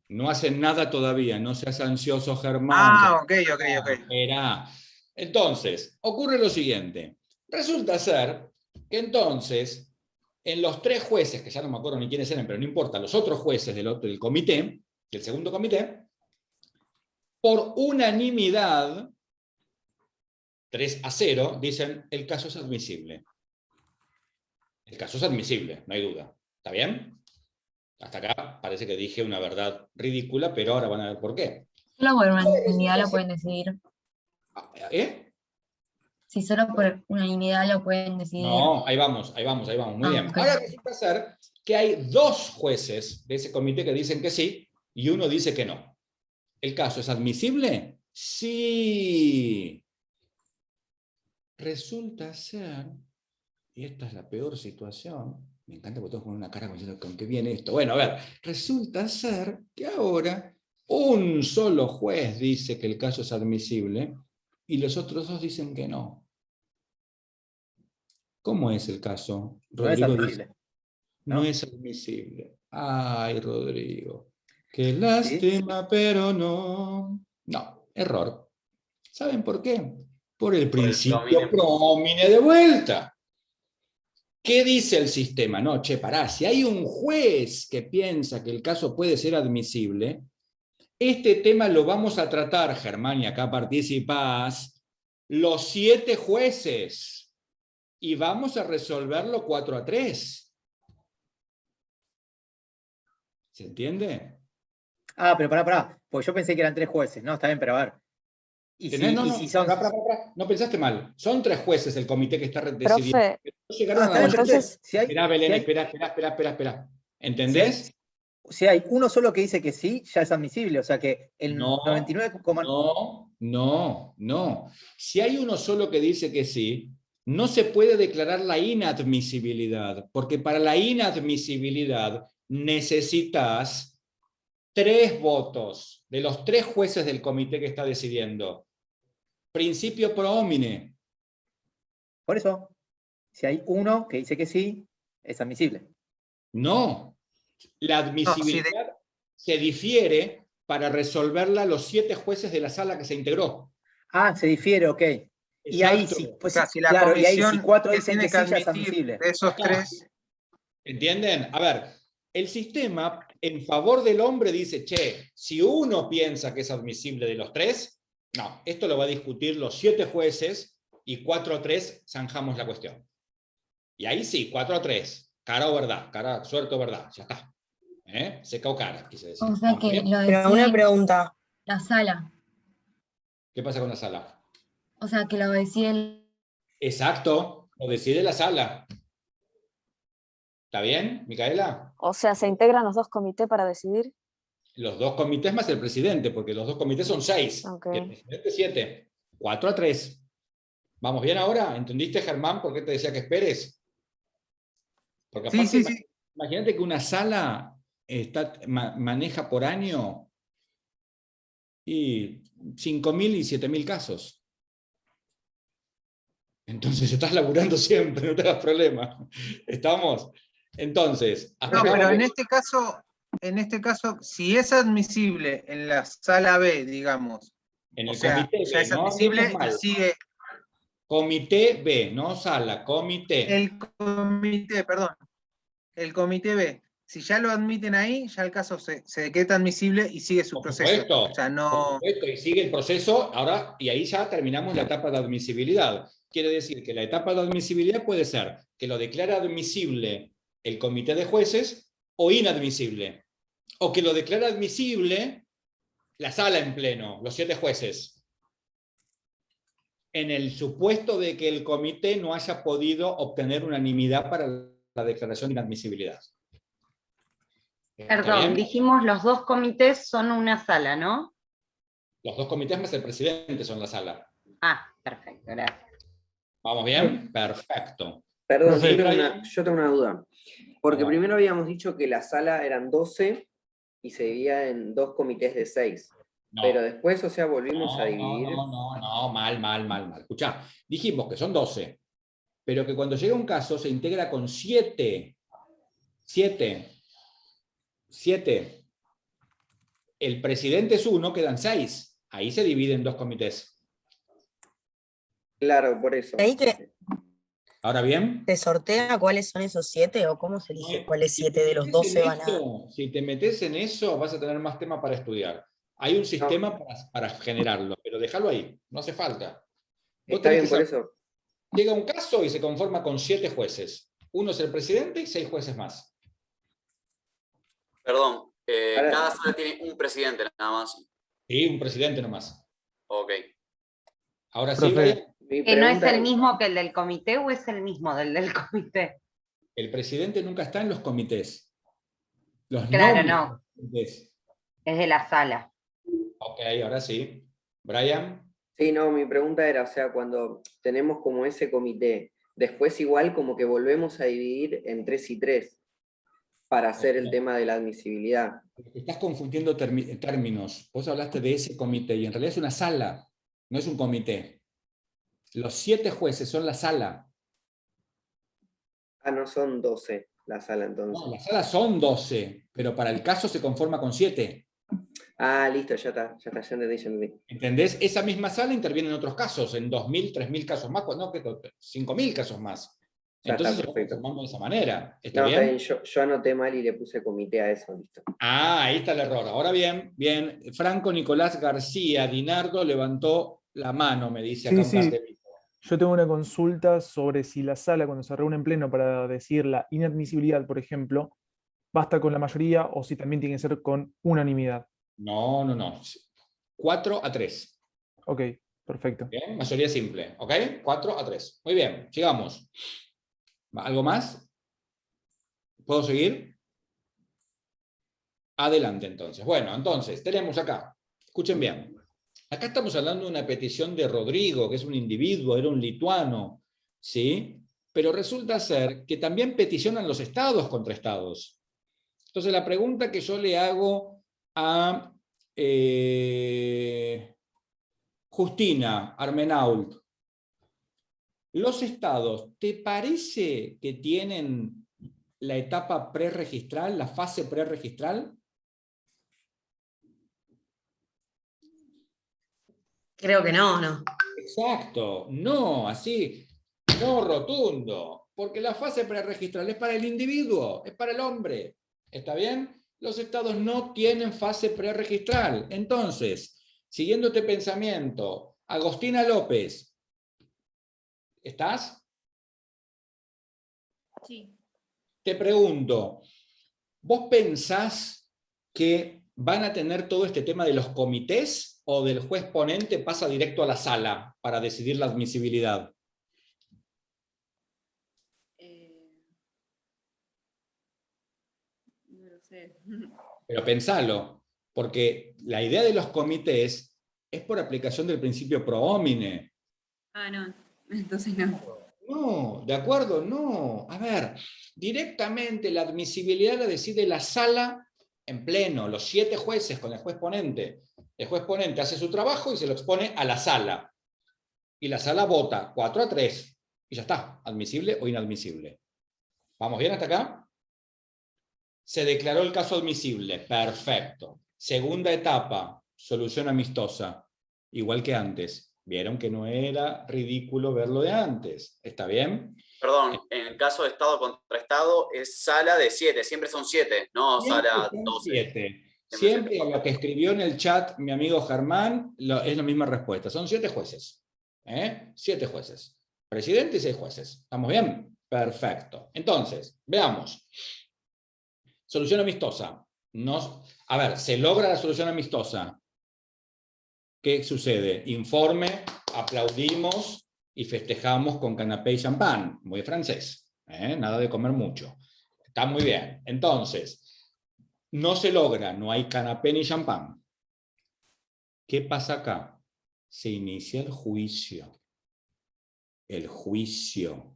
No hacen nada todavía, no seas ansioso, Germán. Ah, ok. Espera. Entonces, ocurre lo siguiente. Resulta ser que entonces, en los 3 jueces, que ya no me acuerdo ni quiénes eran, pero no importa, los otros jueces del comité, del segundo comité, por unanimidad, 3-0, dicen, el caso es admisible. El caso es admisible, no hay duda. ¿Está bien? Hasta acá parece que dije una verdad ridícula, pero ahora van a ver por qué. Solo por unanimidad lo pueden decidir. ¿Eh? Si solo por unanimidad lo pueden decidir. No, ahí vamos, muy bien. Ok. Ahora resulta ser que hay 2 jueces de ese comité que dicen que sí, y uno dice que no. ¿El caso es admisible? Sí. Resulta ser, y esta es la peor situación, me encanta porque tengo que poner una cara como diciendo, ¿con qué viene esto? Bueno, a ver, resulta ser que ahora un solo juez dice que el caso es admisible y los otros 2 dicen que no. ¿Cómo es el caso? No es Rodrigo admisible. dice, no es admisible. Ay, Rodrigo. Qué lástima, pero no. No, error. ¿Saben por qué? Por el principio promine de vuelta. ¿Qué dice el sistema? No, pará, si hay un juez que piensa que el caso puede ser admisible, este tema lo vamos a tratar, Germán, y acá participás, los 7 jueces, y vamos a resolverlo 4-3. ¿Se entiende? Ah, pero pará, pues yo pensé que eran 3 jueces. No, está bien, pero a ver. No pensaste mal. Son 3 jueces el comité que está decidiendo. Profe, No llegaron a la mayoría. Esperá, Belén, espera. ¿Entendés? Si hay uno solo que dice que sí, ya es admisible. O sea que el 99, No. Si hay uno solo que dice que sí, no se puede declarar la inadmisibilidad, porque para la inadmisibilidad necesitas 3 votos de los 3 jueces del comité que está decidiendo. Principio pro homine. Por eso, si hay uno que dice que sí, es admisible. No. La admisibilidad se difiere para resolverla los 7 jueces de la sala que se integró. Ah, se difiere, ok. Y ahí sí, pues si la claro, y ahí comisión si 4 que dicen tiene que que sí, ya es admitir admisible. de esos 3. ¿Entienden? A ver, el sistema en favor del hombre dice, si uno piensa que es admisible de los 3, no, esto lo va a discutir los 7 jueces y 4-3 zanjamos la cuestión. Y ahí sí, 4-3, cara o verdad, suerte o verdad, ya está. Seca o cara, quise decir. O sea que ¿Bien? lo Pero una decide pregunta. la sala. ¿Qué pasa con la sala? O sea que lo decide Exacto, lo decide la sala. ¿Está bien, Micaela? o sea, ¿se integran los 2 comités para decidir? Los 2 comités más el presidente, porque los 2 comités son 6. Ok. Y el presidente 7. 4-3. ¿Vamos bien ahora? ¿Entendiste, Germán, por qué te decía que esperes? Porque Sí, aparte, sí, sí. imagínate que una sala maneja por año y 5.000 y 7.000 casos. Entonces estás laburando siempre, no te das problema. ¿Estamos? Entonces, hasta No, acá pero vamos. en este caso, si es admisible en la sala B, digamos, En o el sea, comité ya B, es no admisible hablemos y mal. sigue Comité B, no sala, comité. el comité, perdón, el comité B. Si ya lo admiten ahí, ya el caso se decreta admisible y sigue su Por proceso. supuesto, O sea, por no. supuesto, y sigue el proceso ahora, y ahí ya terminamos la etapa de admisibilidad. Quiere decir que la etapa de admisibilidad puede ser que lo declara admisible el comité de jueces o inadmisible, o que lo declara admisible la sala en pleno, los 7 jueces, en el supuesto de que el comité no haya podido obtener unanimidad para la declaración de inadmisibilidad. ¿Está Perdón, bien? dijimos los 2 comités son una sala, ¿no? Los 2 comités más el presidente son la sala. Ah, perfecto, gracias. ¿Vamos bien? Perfecto. Perdón, Sí, yo tengo una duda. Porque A ver. primero habíamos dicho que la sala eran 12 y se dividía en 2 comités de 6. No. Pero después, o sea, volvimos a dividir. No, mal. Escuchá, dijimos que son 12, pero que cuando llega un caso se integra con 7. 7. El presidente es 1, quedan 6. Ahí se divide en 2 comités. Claro, por eso. ¿Ahí ¿Ahora bien? te sortea cuáles son esos 7 o cómo se elige cuáles 7 de los 12 van a...? Si te metes en eso, vas a tener más tema para estudiar. Hay un sistema para generarlo, pero déjalo ahí, no hace falta. Vos Está tenés bien, que por saber, eso. llega un caso y se conforma con 7 jueces. 1 es el presidente y 6 jueces más. Perdón, cada sala tiene un presidente nada más. Sí, un presidente nomás. Ok. Ahora sí, Profe. Brian. ¿No es el mismo que el del comité o es el mismo del comité? El presidente nunca está en los comités. Los Claro, nombres no. de los comités. Es de la sala. Ok, ahora sí. Brian. Sí, no, mi pregunta era, o sea, cuando tenemos como ese comité, después igual como que volvemos a dividir en 3 y 3 para hacer el tema de la admisibilidad. Estás confundiendo términos. Vos hablaste de ese comité y en realidad es una sala, no es un comité. Los 7 jueces son la sala. Ah, no son 12 la sala entonces. No, las salas son 12, pero para el caso se conforma con 7. Ah, listo, ya entendí. ¿Entendés? Esa misma sala interviene en otros casos, en 2.000, 3.000 casos más, no, 5.000 casos más. Ya Entonces está, se va perfecto. conformando de esa manera. ¿Está No, bien? está bien, yo anoté mal y le puse comité a eso, listo. Ah, ahí está el error. Ahora bien, Franco Nicolás García Dinardo levantó la mano, me dice acá un par de veces. Yo tengo una consulta sobre si la sala, cuando se reúne en pleno para decir la inadmisibilidad, por ejemplo, basta con la mayoría o si también tiene que ser con unanimidad. No. 4-3. Ok, perfecto. Bien, mayoría simple. ¿Ok? 4-3. Muy bien, sigamos. ¿Algo más? ¿Puedo seguir? Adelante, entonces. Bueno, entonces, tenemos acá. Escuchen bien. Acá estamos hablando de una petición de Rodrigo, que es un individuo, era un lituano, ¿sí? Pero resulta ser que también peticionan los estados contra estados. Entonces, la pregunta que yo le hago a Justina Armenault, ¿los estados te parece que tienen la etapa preregistral, la fase preregistral? Creo que no. Exacto, no, así, no rotundo, porque la fase preregistral es para el individuo, es para el hombre, ¿está bien? Los estados no tienen fase preregistral. Entonces, siguiendo este pensamiento, Agostina López, ¿estás? Sí. Te pregunto, ¿vos pensás que van a tener todo este tema de los comités o del juez ponente pasa directo a la sala para decidir la admisibilidad? No lo sé. Pero pensalo, porque la idea de los comités es por aplicación del principio pro homine. Ah, no. Entonces no. No, ¿de acuerdo? No. A ver, directamente la admisibilidad la decide la sala en pleno, los 7 jueces con el juez ponente. El juez ponente hace su trabajo y se lo expone a la sala. Y la sala vota 4-3. Y ya está, admisible o inadmisible. ¿Vamos bien hasta acá? Se declaró el caso admisible. Perfecto. Segunda etapa, solución amistosa. Igual que antes. Vieron que no era ridículo verlo de antes. ¿Está bien? Perdón, en el caso de Estado contra Estado es sala de 7, siempre son 7, no sala 12. 7. Siempre lo que escribió en el chat mi amigo Germán es la misma respuesta. Son 7 jueces. 7 jueces. Presidente y 6 jueces. ¿Estamos bien? Perfecto. Entonces, veamos. Solución amistosa. A ver, se logra la solución amistosa. ¿Qué sucede? Informe, aplaudimos y festejamos con canapé y champán. Muy francés. Nada de comer mucho. Está muy bien. Entonces, no se logra, no hay canapé ni champán. ¿Qué pasa acá? Se inicia el juicio. El juicio.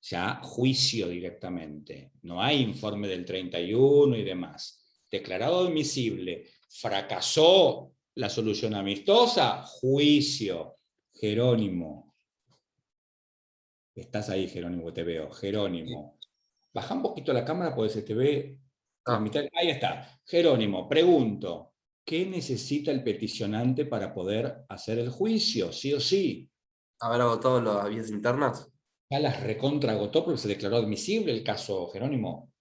Ya juicio directamente. No hay informe del 31 y demás. Declarado admisible. Fracasó la solución amistosa. Juicio. Jerónimo. Estás ahí, Jerónimo, te veo. Jerónimo. Baja un poquito la cámara porque se te ve la mitad. Ahí está. Jerónimo, pregunto. ¿Qué necesita el peticionante para poder hacer el juicio? ¿Sí o sí? ¿Haber agotado las vías internas? Ya las recontra agotó porque se declaró admisible el caso, Jerónimo.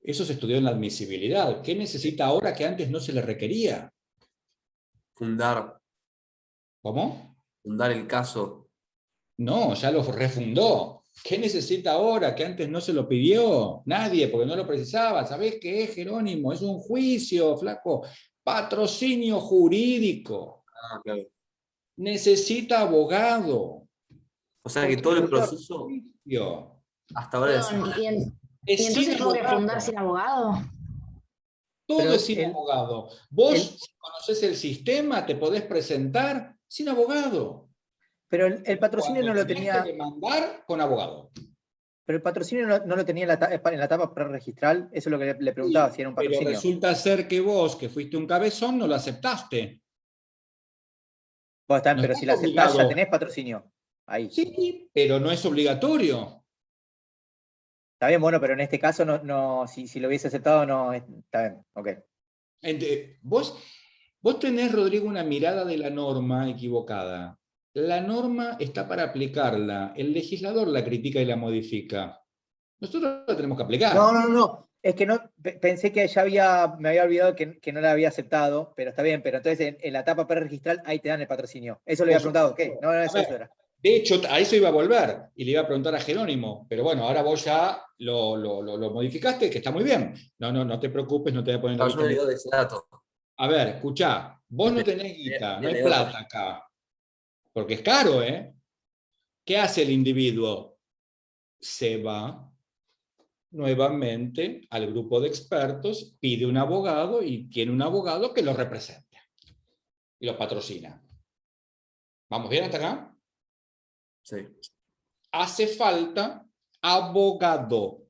Eso se estudió en la admisibilidad. ¿Qué necesita ahora que antes no se le requería? Fundar. ¿Cómo? Fundar el caso. No, ya lo refundó. ¿Qué necesita ahora que antes no se lo pidió? Nadie, porque no lo precisaba. ¿Sabés qué es, Jerónimo? Es un juicio, flaco. Patrocinio jurídico. Claro. Necesita abogado. O sea que todo el proceso hasta ahora es... ¿Y entonces tengo que fundar sin abogado? Todo es sin abogado. Vos, si conocés el sistema, te podés presentar sin abogado. Pero el patrocinio no lo tenía... que demandar con abogado. Pero el patrocinio no lo tenía en la etapa preregistral. Eso es lo que le preguntaba, si era un patrocinio. Pero resulta ser que vos, que fuiste un cabezón, no lo aceptaste. Bueno, pero si la aceptás, ya tenés patrocinio. Ahí. Sí, pero no es obligatorio. Está bien, bueno, pero en este caso, si lo hubiese aceptado, no. Está bien, ok. Vos tenés, Rodrigo, una mirada de la norma equivocada. La norma está para aplicarla. El legislador la critica y la modifica. Nosotros la tenemos que aplicar. No. Es que no, pensé que ya me había olvidado que no la había aceptado, pero está bien, pero entonces en la etapa preregistral ahí te dan el patrocinio. Eso le había preguntado, ¿qué? No, eso era. De hecho, a eso iba a volver y le iba a preguntar a Jerónimo, pero bueno, ahora vos ya lo modificaste, que está muy bien. No te preocupes, no te voy a poner la No, yo de ese dato. A ver, escuchá, vos no tenés guita, no hay plata acá. Porque es caro, ¿eh? ¿Qué hace el individuo? Se va nuevamente al grupo de expertos, pide un abogado y tiene un abogado que lo represente. Y lo patrocina. ¿Vamos bien hasta acá? Sí. Hace falta abogado.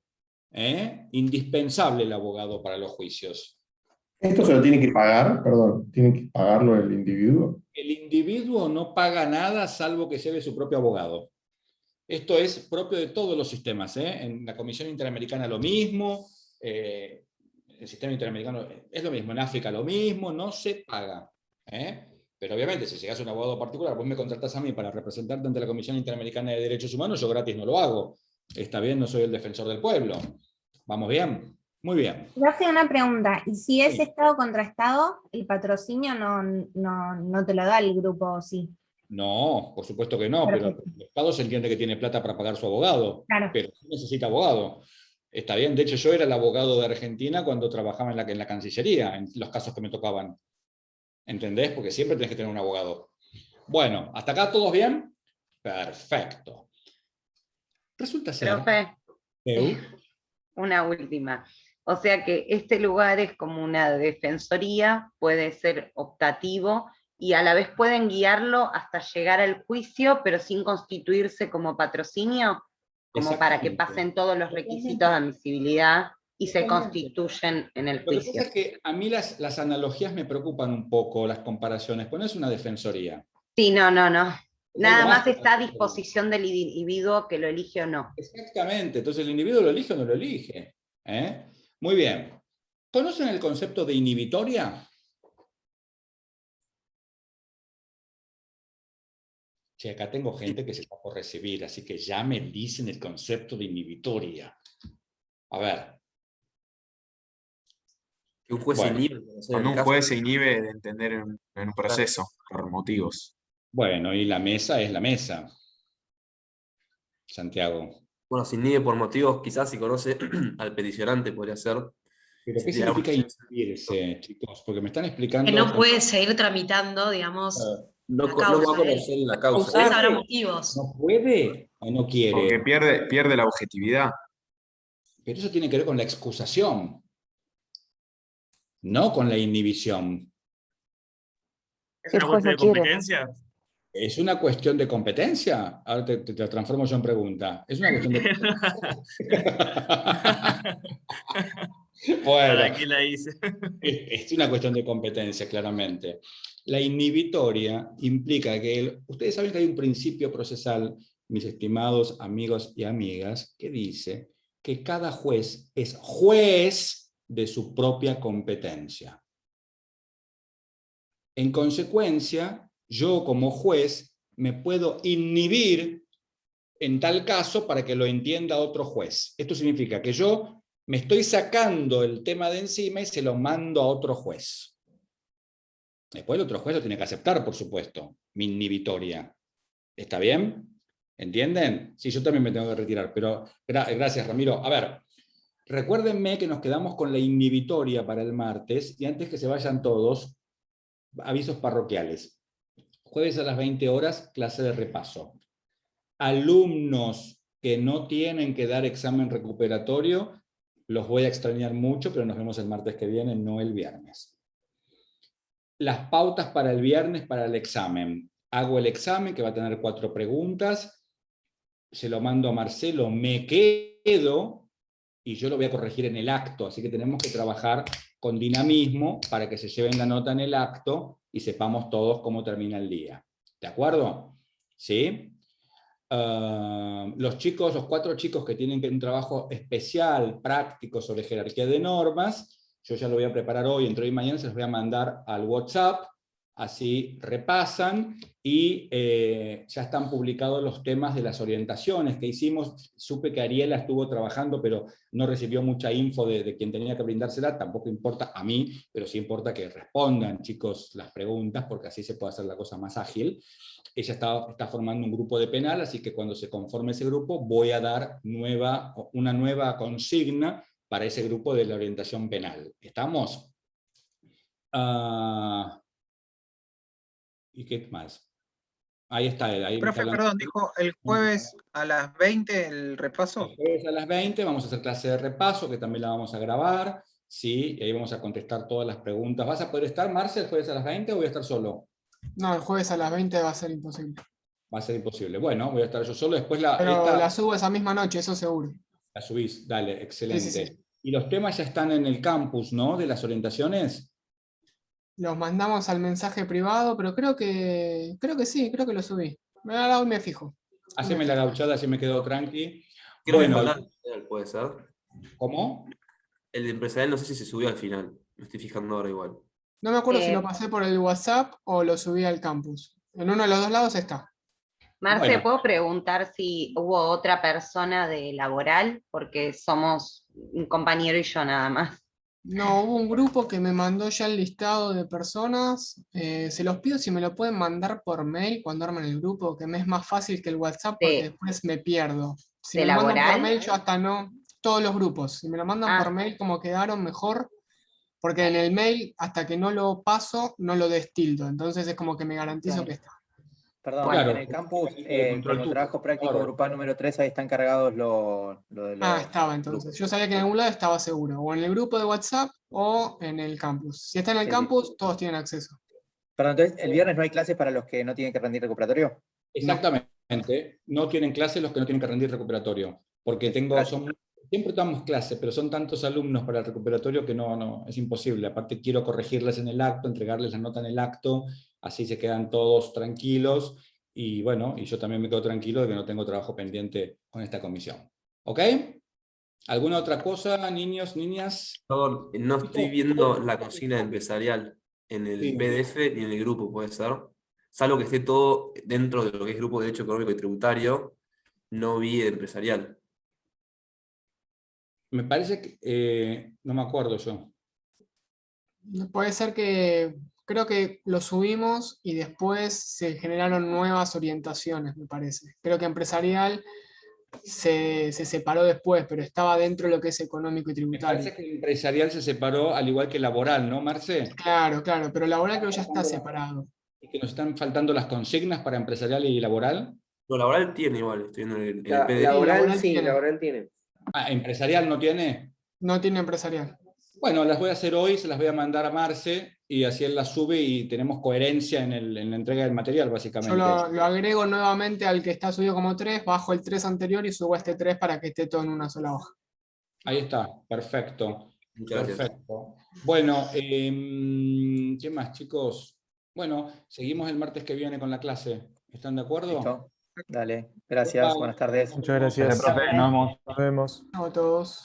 Indispensable el abogado para los juicios. ¿Esto se lo tiene que pagar? Perdón, ¿tiene que pagarlo el individuo? El individuo no paga nada salvo que lleve su propio abogado. Esto es propio de todos los sistemas. En la Comisión Interamericana lo mismo, el sistema interamericano es lo mismo, en África lo mismo, no se paga. Pero obviamente, si llegas a un abogado particular, vos me contratás a mí para representarte ante la Comisión Interamericana de Derechos Humanos, yo gratis no lo hago. Está bien, no soy el defensor del pueblo. ¿Vamos bien? Muy bien. Yo hacía una pregunta, y si es Estado contra Estado, el patrocinio no te lo da el grupo, ¿sí? No, por supuesto que no, pero el Estado se entiende que tiene plata para pagar su abogado, claro. Pero necesita abogado. Está bien, de hecho yo era el abogado de Argentina cuando trabajaba en la Cancillería, en los casos que me tocaban. ¿Entendés? Porque siempre tenés que tener un abogado. Bueno, ¿hasta acá todos bien? Perfecto. Resulta ser... Profe, una última. O sea que este lugar es como una defensoría, puede ser optativo y a la vez pueden guiarlo hasta llegar al juicio, pero sin constituirse como patrocinio, como para que pasen todos los requisitos de admisibilidad y se constituyen en el Lo que juicio. pasa es que a mí las analogías me preocupan un poco, las comparaciones, pues no es una defensoría. Sí, no. Nada más que está a disposición del individuo que lo elige o no. Exactamente, entonces el individuo lo elige o no lo elige. Muy bien. ¿Conocen el concepto de inhibitoria? Che, acá tengo gente que se está por recibir, así que ya me dicen el concepto de inhibitoria. A ver. Que un juez Bueno, se inhibe de hacer Cuando el un caso. juez se inhibe de entender en un proceso por motivos. Bueno, y la mesa es la mesa. Santiago. Bueno, se inhibe por motivos, quizás si conoce al peticionante podría ser. ¿Pero Si qué tiene alguna significa inhibirse, chicos? Porque me están explicando... Que no puede seguir tramitando, digamos, No, la no va a causa. conocer la causa. Después habrá motivos. ¿No puede o no quiere? Porque pierde la objetividad. Pero eso tiene que ver con la excusación, no con la inhibición. ¿Es una cuestión de competencia? ¿Es una cuestión de competencia? Ahora te transformo yo en pregunta. ¿Es una cuestión de Bueno, ¿Para qué la hice? es una cuestión de competencia, claramente. La inhibitoria implica que... Ustedes saben que hay un principio procesal, mis estimados amigos y amigas, que dice que cada juez es juez de su propia competencia. En consecuencia, yo como juez me puedo inhibir en tal caso para que lo entienda otro juez. Esto significa que yo me estoy sacando el tema de encima y se lo mando a otro juez. Después el otro juez lo tiene que aceptar, por supuesto, mi inhibitoria. ¿Está bien? ¿Entienden? Sí, yo también me tengo que retirar, pero gracias, Ramiro. A ver, recuérdenme que nos quedamos con la inhibitoria para el martes, y antes que se vayan todos, avisos parroquiales. Jueves a las 20 horas, clase de repaso. Alumnos que no tienen que dar examen recuperatorio, los voy a extrañar mucho, pero nos vemos el martes que viene, no el viernes. Las pautas para el viernes para el examen. Hago el examen, que va a tener 4 preguntas, se lo mando a Marcelo, me quedo, y yo lo voy a corregir en el acto, así que tenemos que trabajar con dinamismo para que se lleven la nota en el acto y sepamos todos cómo termina el día. ¿De acuerdo? ¿Sí? Los 4 chicos que tienen un trabajo especial, práctico, sobre jerarquía de normas, yo ya lo voy a preparar hoy, entre hoy y mañana se los voy a mandar al WhatsApp, así repasan, y ya están publicados los temas de las orientaciones que hicimos. Supe que Ariela estuvo trabajando, pero no recibió mucha info de quien tenía que brindársela. Tampoco importa a mí, pero sí importa que respondan, chicos, las preguntas, porque así se puede hacer la cosa más ágil. Ella está formando un grupo de penal, así que cuando se conforme ese grupo voy a dar una nueva consigna para ese grupo de la orientación penal. ¿Estamos? ¿Y qué más? Ahí está. Ahí Profe, perdón, dijo el jueves a las 20 el repaso. El jueves a las 20 vamos a hacer clase de repaso, que también la vamos a grabar, ¿sí? Y ahí vamos a contestar todas las preguntas. ¿Vas a poder estar, Marce, el jueves a las 20 o voy a estar solo? No, el jueves a las 20 va a ser imposible. Va a ser imposible. Bueno, voy a estar yo solo. Después Pero la subo esa misma noche, eso seguro. La subís, dale, excelente. Sí. Y los temas ya están en el campus, ¿no? De las orientaciones. Los mandamos al mensaje privado, pero creo que sí, creo que lo subí. Ahora me fijo. Haceme la gauchada, así me quedo tranqui. Creo que Bueno, falta el empresarial, puede ser. ¿Cómo? El de empresarial no sé si se subió al final. Me estoy fijando ahora igual. No me acuerdo si lo pasé por el WhatsApp o lo subí al campus. En uno de los dos lados está. Marce, Bueno. ¿puedo preguntar si hubo otra persona de laboral? Porque somos un compañero y yo nada más. No, hubo un grupo que me mandó ya el listado de personas. Se los pido si me lo pueden mandar por mail cuando armen el grupo, que me es más fácil que el WhatsApp porque después me pierdo. Si ¿De me lo mandan por laboral? mail, yo hasta no. Todos los grupos. Si me lo mandan por mail, como quedaron mejor. Porque en el mail, hasta que no lo paso, no lo destildo. Entonces es como que me garantizo que está. Perdón, Claro. en el campus, Control como tú. trabajo práctico grupal número 3, ahí están cargados lo de los... Estaba entonces. Yo sabía que en algún lado estaba seguro. O en el grupo de WhatsApp o en el campus. Si está en el campus, todos tienen acceso. Perdón, entonces, ¿el viernes no hay clases para los que no tienen que rendir recuperatorio? Exactamente. No tienen clases los que no tienen que rendir recuperatorio. Porque siempre damos clases, pero son tantos alumnos para el recuperatorio que no, es imposible. Aparte quiero corregirles en el acto, entregarles la nota en el acto, así se quedan todos tranquilos. Y bueno, y yo también me quedo tranquilo de que no tengo trabajo pendiente con esta comisión. ¿Ok? ¿Alguna otra cosa, niños, niñas? Perdón, no estoy viendo la consigna empresarial en el PDF ni en el grupo, ¿puede ser? Salvo que esté todo dentro de lo que es Grupo de Derecho Económico y Tributario, no vi el empresarial. Me parece que... no me acuerdo yo. Puede ser que, creo que lo subimos y después se generaron nuevas orientaciones, me parece. Creo que empresarial se separó después, pero estaba dentro de lo que es económico y Me tributario. parece que el empresarial se separó al igual que laboral, ¿no, Marce? Claro, pero laboral creo que ya está separado. ¿Y que nos están faltando las consignas para empresarial y laboral? Lo laboral tiene igual, estoy viendo el PDF. Laboral sí, laboral tiene. Ah, ¿empresarial no tiene? No tiene empresarial. Bueno, las voy a hacer hoy, se las voy a mandar a Marce y así él las sube y tenemos coherencia en la entrega del material, básicamente. Yo lo agrego nuevamente al que está subido como 3, bajo el 3 anterior y subo este 3 para que esté todo en una sola hoja. Ahí está, perfecto. Muchas gracias. Perfecto. Bueno, ¿qué más, chicos? Bueno, seguimos el martes que viene con la clase. ¿Están de acuerdo? Listo. Dale, gracias, buenas tardes. Muchas gracias. Profe, nos vemos. Chao a todos.